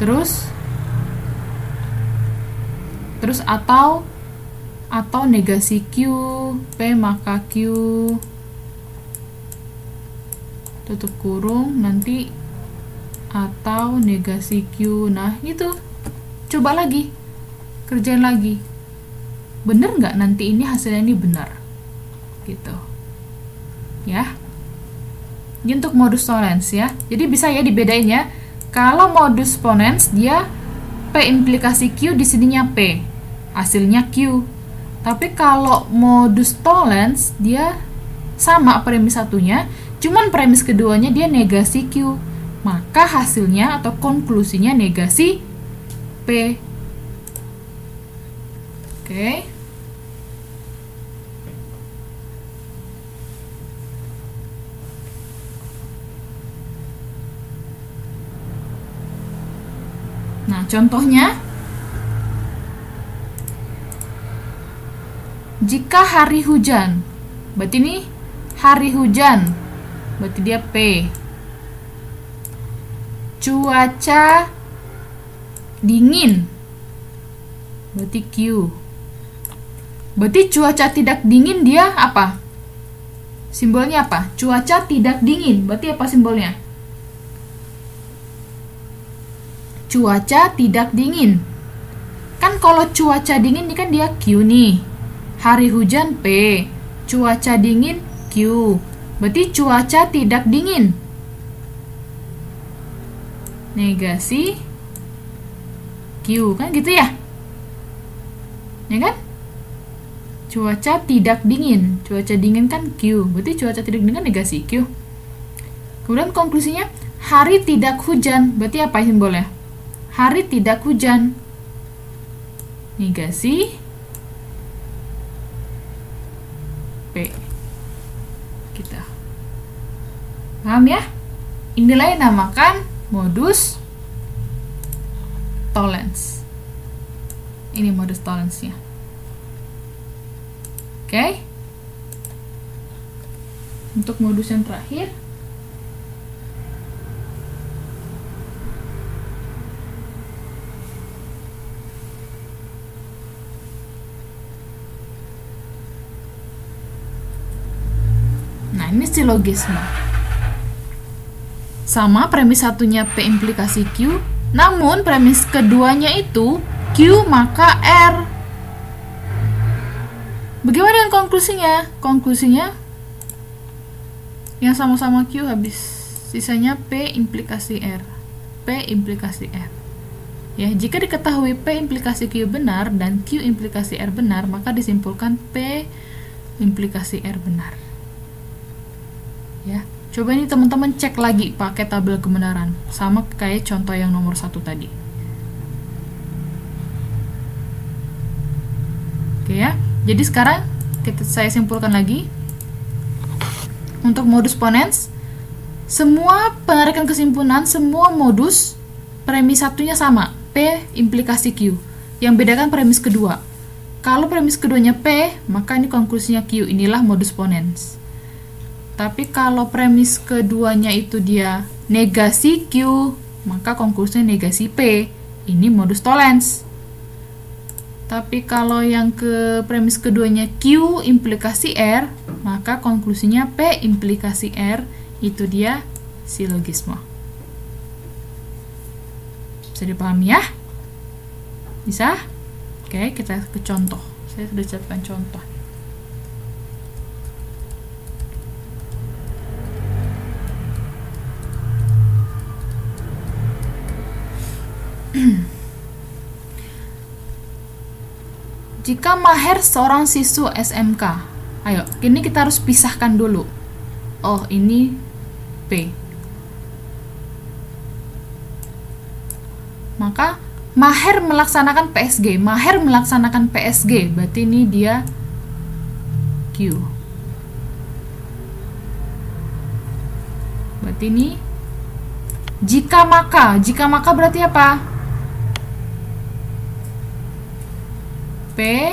Terus atau negasi Q, P maka Q, tutup kurung, nanti atau negasi Q. Nah, itu coba lagi, kerjain lagi, bener nggak nanti ini hasilnya ini benar gitu ya. Ini untuk modus tollens ya. Jadi bisa ya dibedain ya. Kalau modus ponens dia P implikasi Q di sininya P, hasilnya Q. Tapi kalau modus tollens dia sama premis satunya, cuman premis keduanya dia negasi Q. Maka hasilnya atau konklusinya negasi P. Oke. Nah, contohnya, jika hari hujan, berarti ini hari hujan, berarti dia P. Cuaca dingin, berarti Q. Berarti cuaca tidak dingin dia apa? Simbolnya apa? Cuaca tidak dingin, berarti apa simbolnya? Cuaca tidak dingin. Kan kalau cuaca dingin ini kan dia Q nih. Hari hujan P. Cuaca dingin Q. Berarti cuaca tidak dingin. Negasi Q, kan gitu ya? Ya kan? Cuaca tidak dingin. Cuaca dingin kan Q. Berarti cuaca tidak dingin kan negasi Q. Kemudian konklusinya, hari tidak hujan. Berarti apa simbolnya? Hari tidak hujan. Negasi P. Gitu. Paham ya? Inilah yang dinamakan modus tollens. Ini modus tollensnya. Oke. Untuk modus yang terakhir, nah ini silogisme. Sama premis satunya P implikasi Q, namun premis keduanya itu Q maka R. Bagaimana dengan konklusinya? Konklusinya yang sama-sama Q habis, sisanya P implikasi R. P implikasi R. Ya, jika diketahui P implikasi Q benar dan Q implikasi R benar, maka disimpulkan P implikasi R benar. Ya, coba ini teman-teman cek lagi pakai tabel kebenaran, sama kayak contoh yang nomor 1 tadi. Oke ya, jadi sekarang saya simpulkan lagi. Untuk modus ponens, semua penarikan kesimpulan, semua modus premis satunya sama, P implikasi Q. Yang bedakan premis kedua. Kalau premis keduanya P, maka ini konklusinya Q. Inilah modus ponens. Tapi kalau premis keduanya itu dia negasi Q, maka konklusinya negasi P. Ini modus tollens. Tapi kalau yang ke premis keduanya Q implikasi R, maka konklusinya P implikasi R, itu dia silogisme. Bisa dipahami ya? Bisa? Oke, kita ke contoh. Saya sudah catatkan contoh. Jika Maher seorang siswa SMK, ayo, ini kita harus pisahkan dulu. Oh, ini P. Maka Maher melaksanakan PSG. Maher melaksanakan PSG, berarti ini dia Q. Berarti ini jika maka berarti apa? P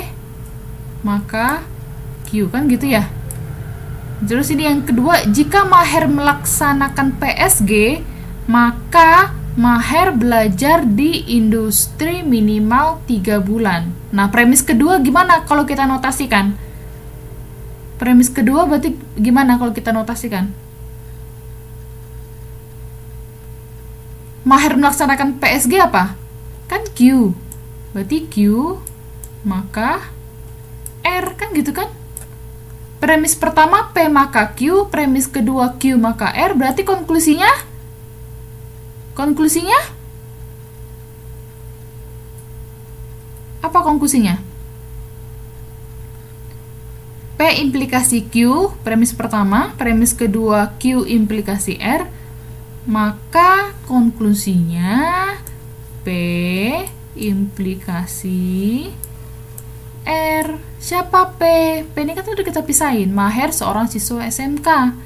maka Q, kan gitu ya. Terus ini yang kedua, jika Maher melaksanakan PSG, maka Maher belajar di industri minimal 3 bulan. Nah, premis kedua gimana kalau kita notasikan? Premis kedua berarti gimana kalau kita notasikan? Maher melaksanakan PSG apa? Kan Q. Berarti Q maka R, kan gitu kan? Premis pertama P maka Q, premis kedua Q maka R, berarti konklusinya apa konklusinya? P implikasi Q, premis pertama, premis kedua Q implikasi R, maka konklusinya P implikasi R. Siapa P? P ini kan udah kita pisahin. Maher seorang siswa SMK.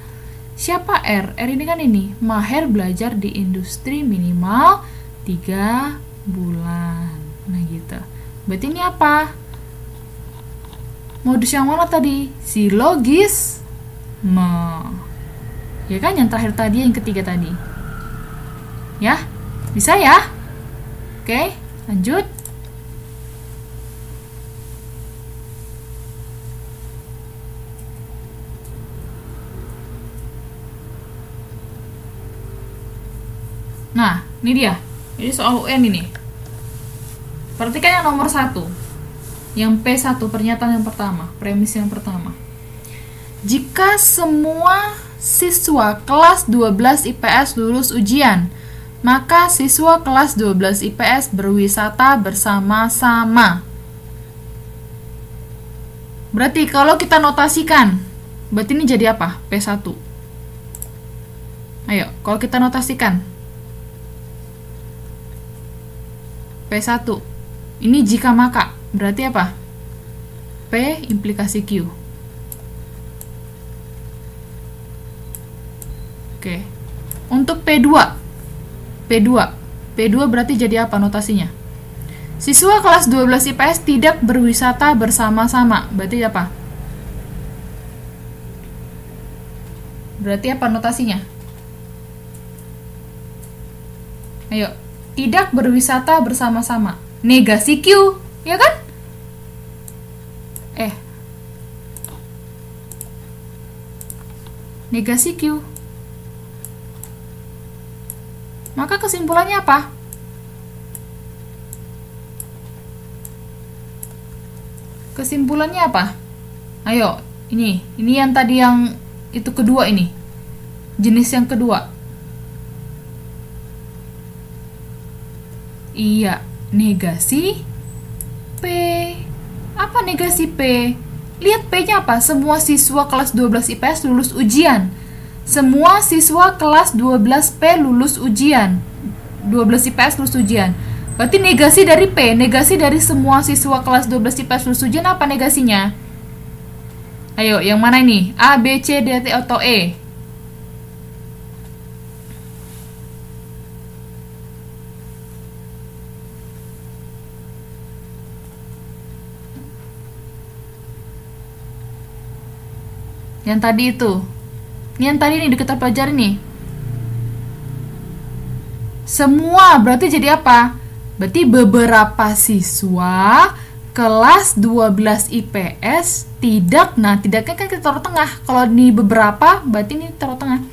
Siapa R? R ini kan ini. Maher belajar di industri minimal 3 bulan. Nah gitu. Berarti ini apa? Modus yang mana tadi? Silogisme. Ya kan, yang terakhir tadi, yang ketiga tadi. Ya? Bisa ya? Oke, lanjut. Nah, ini dia. Ini soal UN ini. Perhatikan yang nomor 1. Yang P1, pernyataan yang pertama, premis yang pertama. Jika semua siswa kelas 12 IPS lulus ujian, maka siswa kelas 12 IPS berwisata bersama-sama. Berarti kalau kita notasikan, berarti ini jadi apa? P1. Ayo, kalau kita notasikan P1, ini jika maka, berarti apa? P implikasi Q. Oke. Untuk P2. P2 berarti jadi apa notasinya? Siswa kelas 12 IPS tidak berwisata bersama-sama. Berarti apa? Berarti apa notasinya? Ayo, tidak berwisata bersama-sama. Negasi Q, ya kan? Negasi Q. Maka kesimpulannya apa? Kesimpulannya apa? Ayo, ini yang tadi yang itu kedua ini. Jenis yang kedua. Iya, negasi P. Apa negasi P? Lihat P-nya apa? Semua siswa kelas 12 IPS lulus ujian. Semua siswa kelas 12 P lulus ujian. 12 IPS lulus ujian. Berarti negasi dari P, negasi dari semua siswa kelas 12 IPS lulus ujian apa negasinya? Ayo, yang mana ini? A, B, C, D, T, atau E? Yang tadi itu. Yang tadi nih kita pelajari nih. Semua berarti jadi apa? Berarti beberapa siswa kelas 12 IPS tidak. Nah, tidaknya kan kita taruh tengah. Kalau ini beberapa, berarti ini taruh tengah.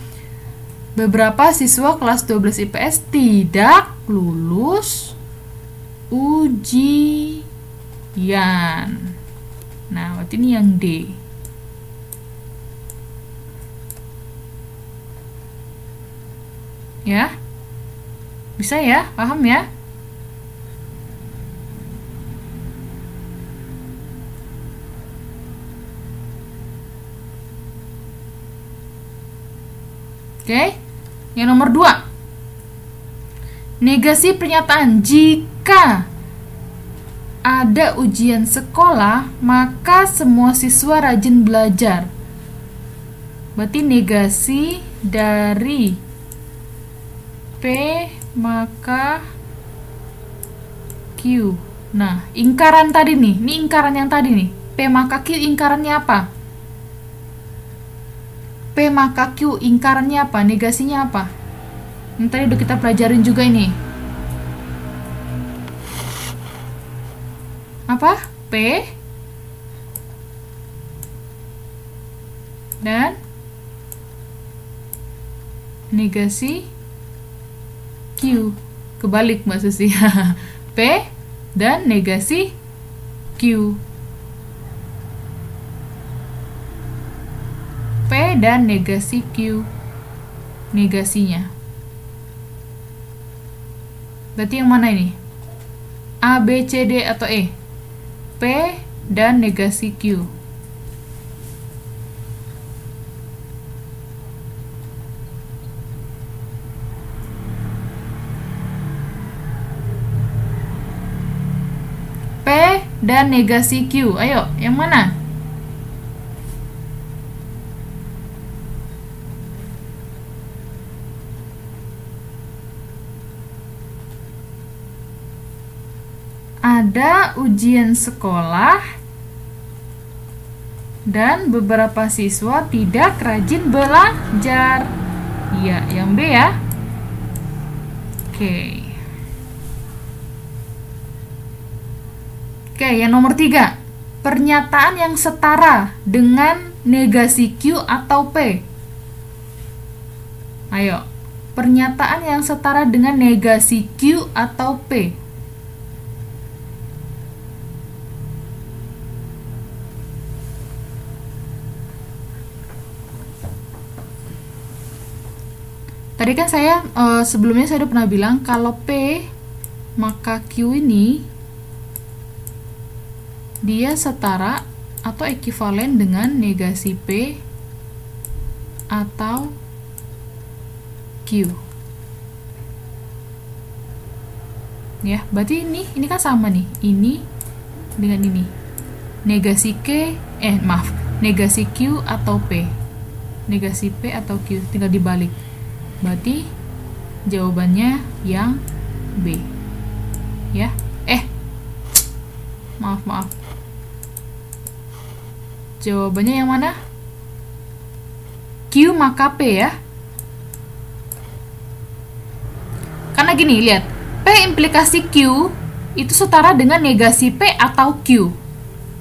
Beberapa siswa kelas 12 IPS tidak lulus ujian. Nah, berarti ini yang D. Ya, bisa ya, paham ya? Oke, yang nomor 2. Negasi pernyataan. Jika ada ujian sekolah, maka semua siswa rajin belajar. Berarti negasi dari P maka Q. Nah, ingkaran tadi nih. Ini ingkaran yang tadi nih. P maka Q ingkarannya apa? P maka Q ingkarannya apa? Negasinya apa? Yang tadi udah kita pelajarin juga ini. Apa? P dan negasi Q. Kebalik Mbak Susi. P dan negasi Q. P dan negasi Q. Negasinya. Berarti yang mana ini? A, B, C, D, atau E? P dan negasi Q. Dan negasi Q. Ayo, yang mana? Ada ujian sekolah dan beberapa siswa tidak rajin belajar. Iya, yang B ya. Oke. Oke, yang nomor 3. Pernyataan yang setara dengan negasi Q atau P. Ayo, pernyataan yang setara dengan negasi Q atau P. Tadi kan saya sebelumnya saya udah pernah bilang kalau P maka Q ini dia setara atau ekivalen dengan negasi P atau Q. Ya, berarti ini kan sama nih. Ini dengan ini. Negasi negasi Q atau P. Negasi P atau Q, tinggal dibalik. Berarti jawabannya yang B. Ya. Maaf. Jawabannya yang mana? Q maka P ya. Karena gini, lihat. P implikasi Q itu setara dengan negasi P atau Q.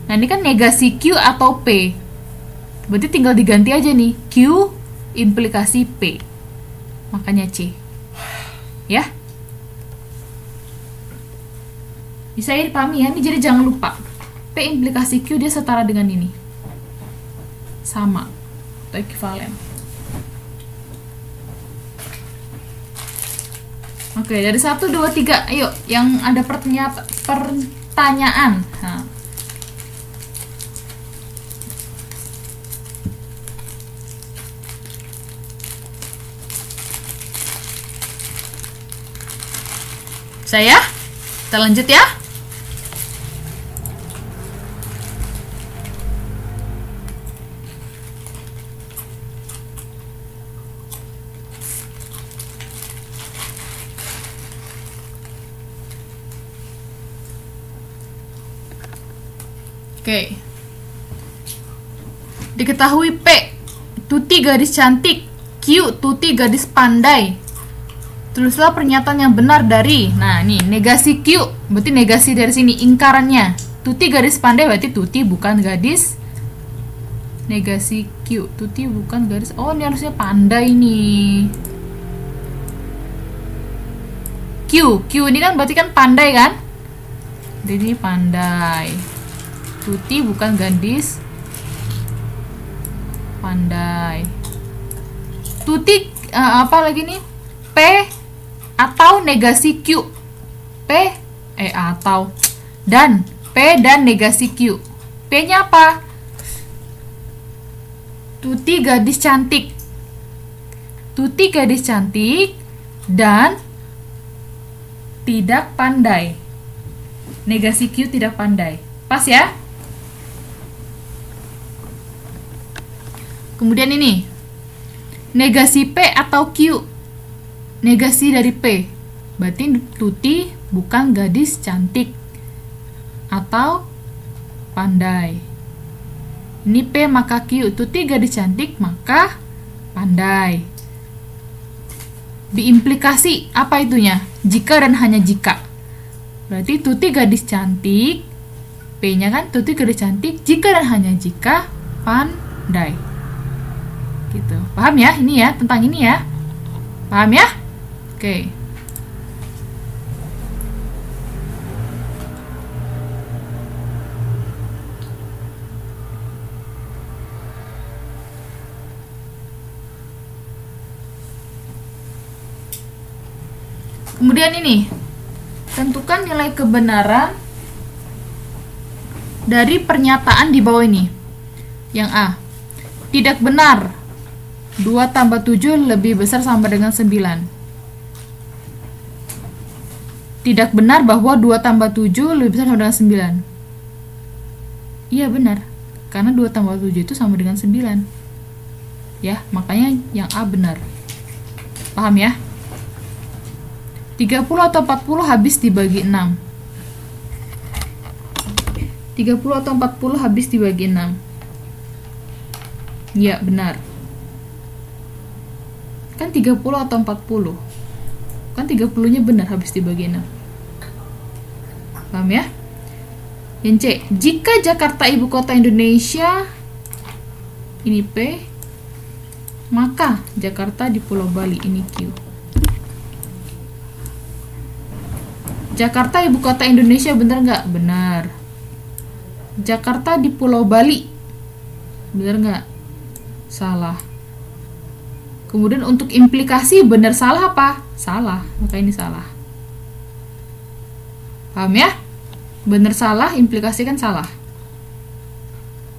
Nah, ini kan negasi Q atau P. Berarti tinggal diganti aja nih. Q implikasi P. Makanya C. Ya. Bisa ya dipahami ya. Ini jadi jangan lupa. P implikasi Q dia setara dengan ini. Sama. Atau ekuivalen. Oke, dari 1, 2, 3. Ayo, yang ada pertanyaan. Nah. Kita lanjut ya. Oke. Diketahui P, Tuti gadis cantik, Q, Tuti gadis pandai. Tulislah pernyataan yang benar dari. Nah, nih negasi Q, berarti negasi dari sini ingkarannya. Tuti gadis pandai berarti Tuti bukan gadis. Negasi Q, Tuti bukan gadis. Oh, ini harusnya pandai nih. Q ini kan berarti kan pandai kan? Jadi pandai. Tuti bukan gadis pandai. Tuti apa lagi nih? P atau negasi Q. Dan P dan negasi Q. P-nya apa? Tuti gadis cantik. Tuti gadis cantik dan tidak pandai. Negasi Q tidak pandai. Pas ya? Kemudian ini. Negasi P atau Q. Negasi dari P. Berarti Tuti bukan gadis cantik atau pandai. Ini P maka Q. Tuti gadis cantik maka pandai. Diimplikasi apa itunya? Jika dan hanya jika. Berarti Tuti gadis cantik, P-nya kan Tuti gadis cantik jika dan hanya jika pandai. Gitu. Paham ya? Ini ya, tentang ini ya. Paham ya? Oke. Kemudian ini, tentukan nilai kebenaran dari pernyataan di bawah ini. Yang A, tidak benar 2 tambah 7 lebih besar sama dengan 9. Tidak benar bahwa 2 tambah 7 lebih besar sama dengan 9. Iya benar, karena 2 tambah 7 itu sama dengan 9. Ya, makanya yang A benar. Paham ya? 30 atau 40 habis dibagi 6. 30 atau 40 habis dibagi 6. Ya, benar. Kan 30 atau 40. Kan 30-nya benar habis dibagi 6. Paham ya? Yang C, jika Jakarta ibu kota Indonesia, ini P, maka Jakarta di Pulau Bali, ini Q. Jakarta ibu kota Indonesia benar nggak? Benar. Jakarta di Pulau Bali, benar nggak? Salah. Kemudian untuk implikasi benar salah apa? Salah, maka ini salah. Paham ya? Benar salah, implikasi kan salah.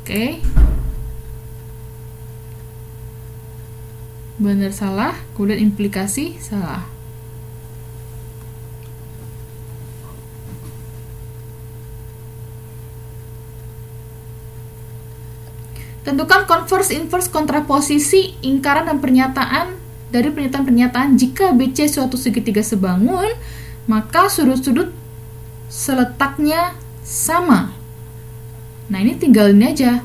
Oke. Benar salah, kemudian implikasi salah. Tentukan konvers, inverse, kontraposisi, ingkaran dan pernyataan dari pernyataan-pernyataan jika BC suatu segitiga sebangun, maka sudut-sudut seletaknya sama. Nah, ini tinggal ini aja.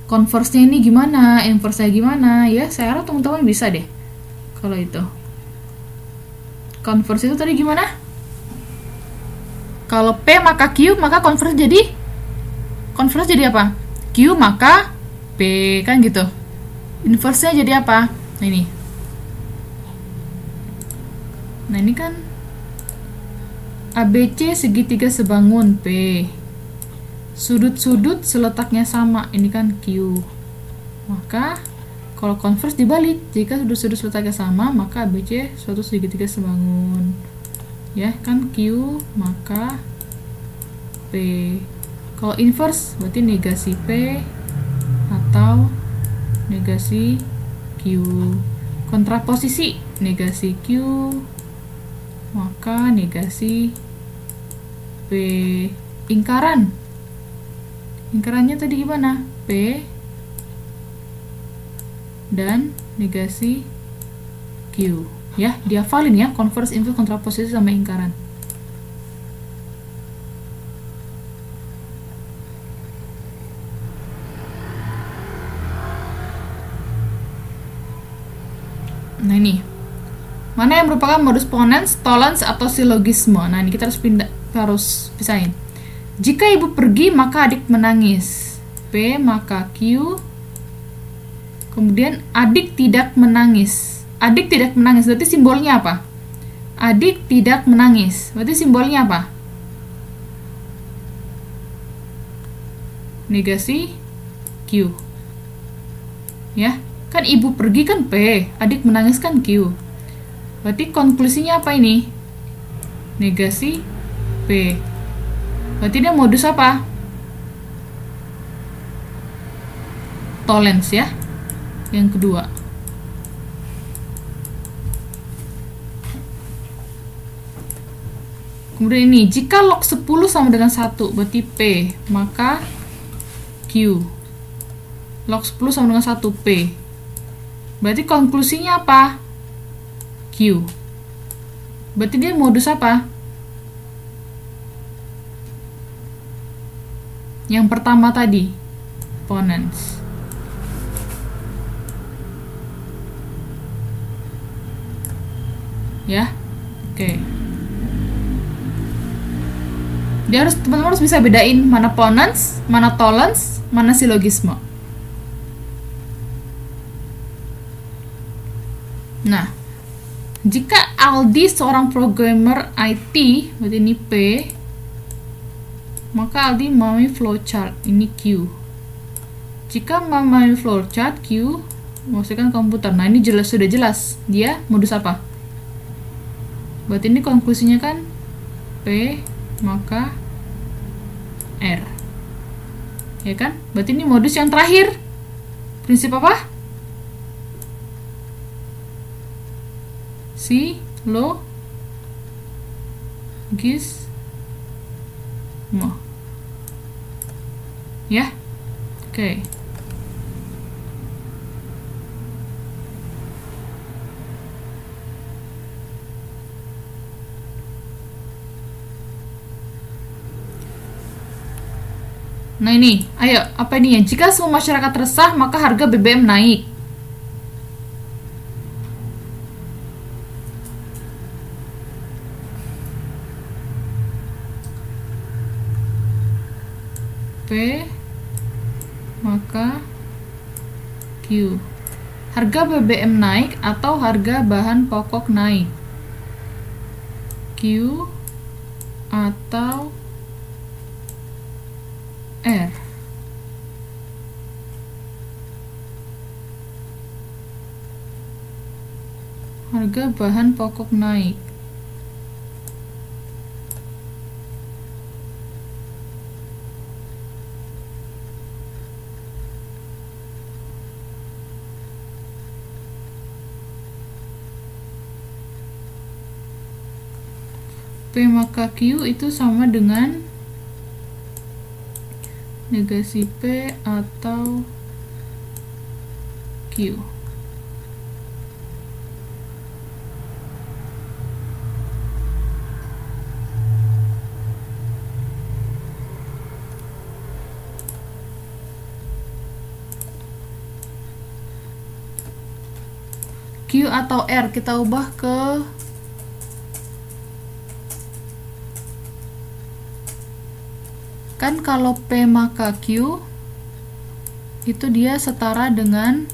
Converse-nya ini gimana, inverse-nya gimana, ya. Saya harap teman-teman bisa deh. Kalau itu. Converse itu tadi gimana? Kalau P maka Q, maka converse jadi apa? Q maka P, kan gitu. Inverse-nya jadi apa? Nah, ini. Nah, ini kan ABC segitiga sebangun P. Sudut-sudut seletaknya sama, ini kan Q. Maka kalau converse dibalik, jika sudut-sudut seletaknya sama, maka ABC suatu segitiga sebangun. Ya, kan Q maka P. Kalau inverse berarti negasi P atau negasi Q. Kontraposisi negasi Q maka negasi P. Ingkarannya tadi gimana? P dan negasi Q. Ya, dihafalin ya, converse, inverse, kontraposisi sama ingkaran. Nah, ini mana yang merupakan modus ponens, tollens, atau silogisme. Nah, ini kita harus pisahin. Jika ibu pergi, maka adik menangis. P maka Q. Kemudian adik tidak menangis. Adik tidak menangis berarti simbolnya apa? Adik tidak menangis berarti simbolnya apa? Negasi Q. Ya, kan ibu pergi kan P, adik menangis kan Q. Berarti konklusinya apa ini? Negasi P. Berarti dia modus apa? Tollens ya. Yang kedua. Kemudian ini, jika log 10 sama dengan 1, berarti P, maka Q. Log 10 sama dengan 1, P. Berarti konklusinya apa? Q. Berarti dia modus apa? Yang pertama tadi, ponens. Ya, oke. Dia teman-teman harus bisa bedain mana ponens, mana tollens, mana silogisme. Nah, jika Aldi seorang programmer IT, berarti ini P, maka Aldi memahami flowchart, ini Q. Jika memahami flowchart Q, maksudnya komputer. Nah, ini sudah jelas. Dia modus apa? Berarti ini konklusinya kan P maka R. Ya kan? Berarti ini modus yang terakhir. Prinsip apa? Silogisme. Ya. Oke. Nah, ini, ayo, apa ini ya? Jika semua masyarakat resah, maka harga BBM naik. P maka Q. Harga BBM naik atau harga bahan pokok naik? Q atau R. Harga bahan pokok naik. P maka Q itu sama dengan negasi P atau Q. Q atau R kita ubah ke kan kalau P maka Q itu dia setara dengan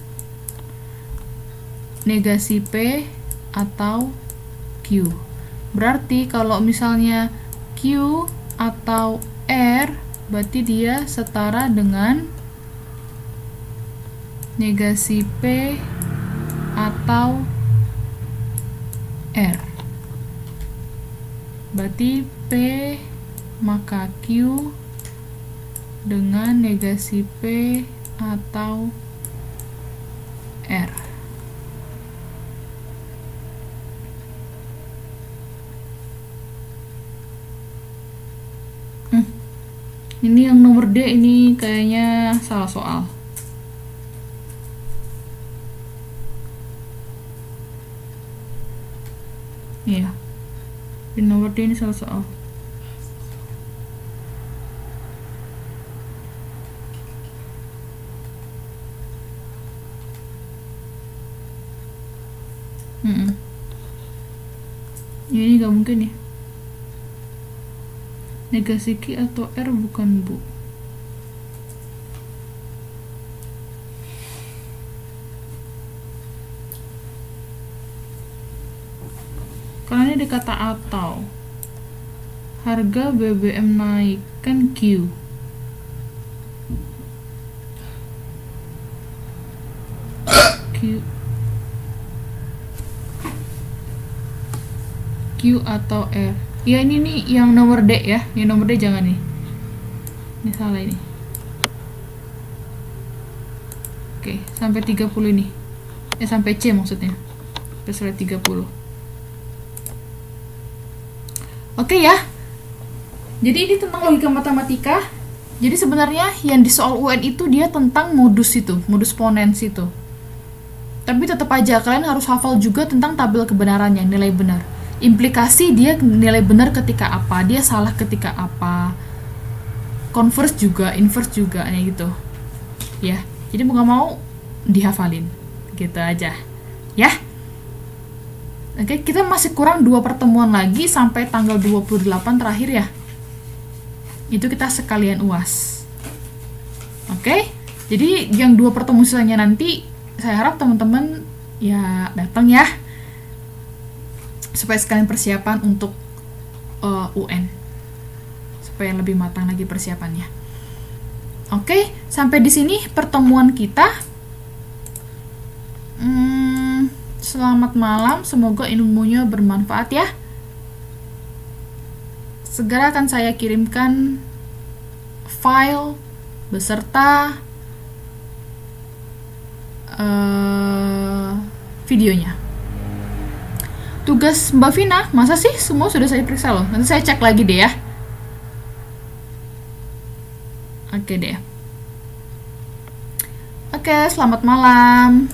negasi P atau Q. Berarti kalau misalnya Q atau R berarti dia setara dengan negasi P atau R. Berarti P maka Q dengan negasi P atau R. Ini yang nomor D ini kayaknya salah soal. Iya. Di nomor D ini salah soal. Ini gak mungkin ya. Negasi Q atau R bukan, Bu. Karena ini dikata atau. Harga BBM naik, kan Q. Q atau R. Ya ini nih yang nomor D ya. Yang nomor D jangan nih. Ini salah ini. Oke, sampai 30 ini. Sampai C maksudnya. Sampai 30. Oke ya. Jadi ini tentang logika matematika. Jadi sebenarnya yang di soal UN itu dia tentang modus itu, modus ponens itu. Tapi tetap aja kalian harus hafal juga tentang tabel kebenarannya, nilai benar. Implikasi dia nilai benar ketika apa, dia salah ketika apa. Converse juga, inverse juga, kayak gitu. Ya, jadi mau gak mau dihafalin. Gitu aja. Ya. Oke, kita masih kurang 2 pertemuan lagi sampai tanggal 28 terakhir ya. Itu kita sekalian UAS. Oke. Jadi yang 2 pertemuan sisanya nanti saya harap teman-teman ya datang ya. Supaya sekalian persiapan untuk UN. Supaya lebih matang lagi persiapannya. Oke, sampai di sini pertemuan kita. Selamat malam, semoga ilmunya bermanfaat ya. Segera akan saya kirimkan file beserta videonya. Tugas Mbak Vina, masa sih semua sudah saya periksa loh? Nanti saya cek lagi deh ya. Oke deh. Oke, selamat malam.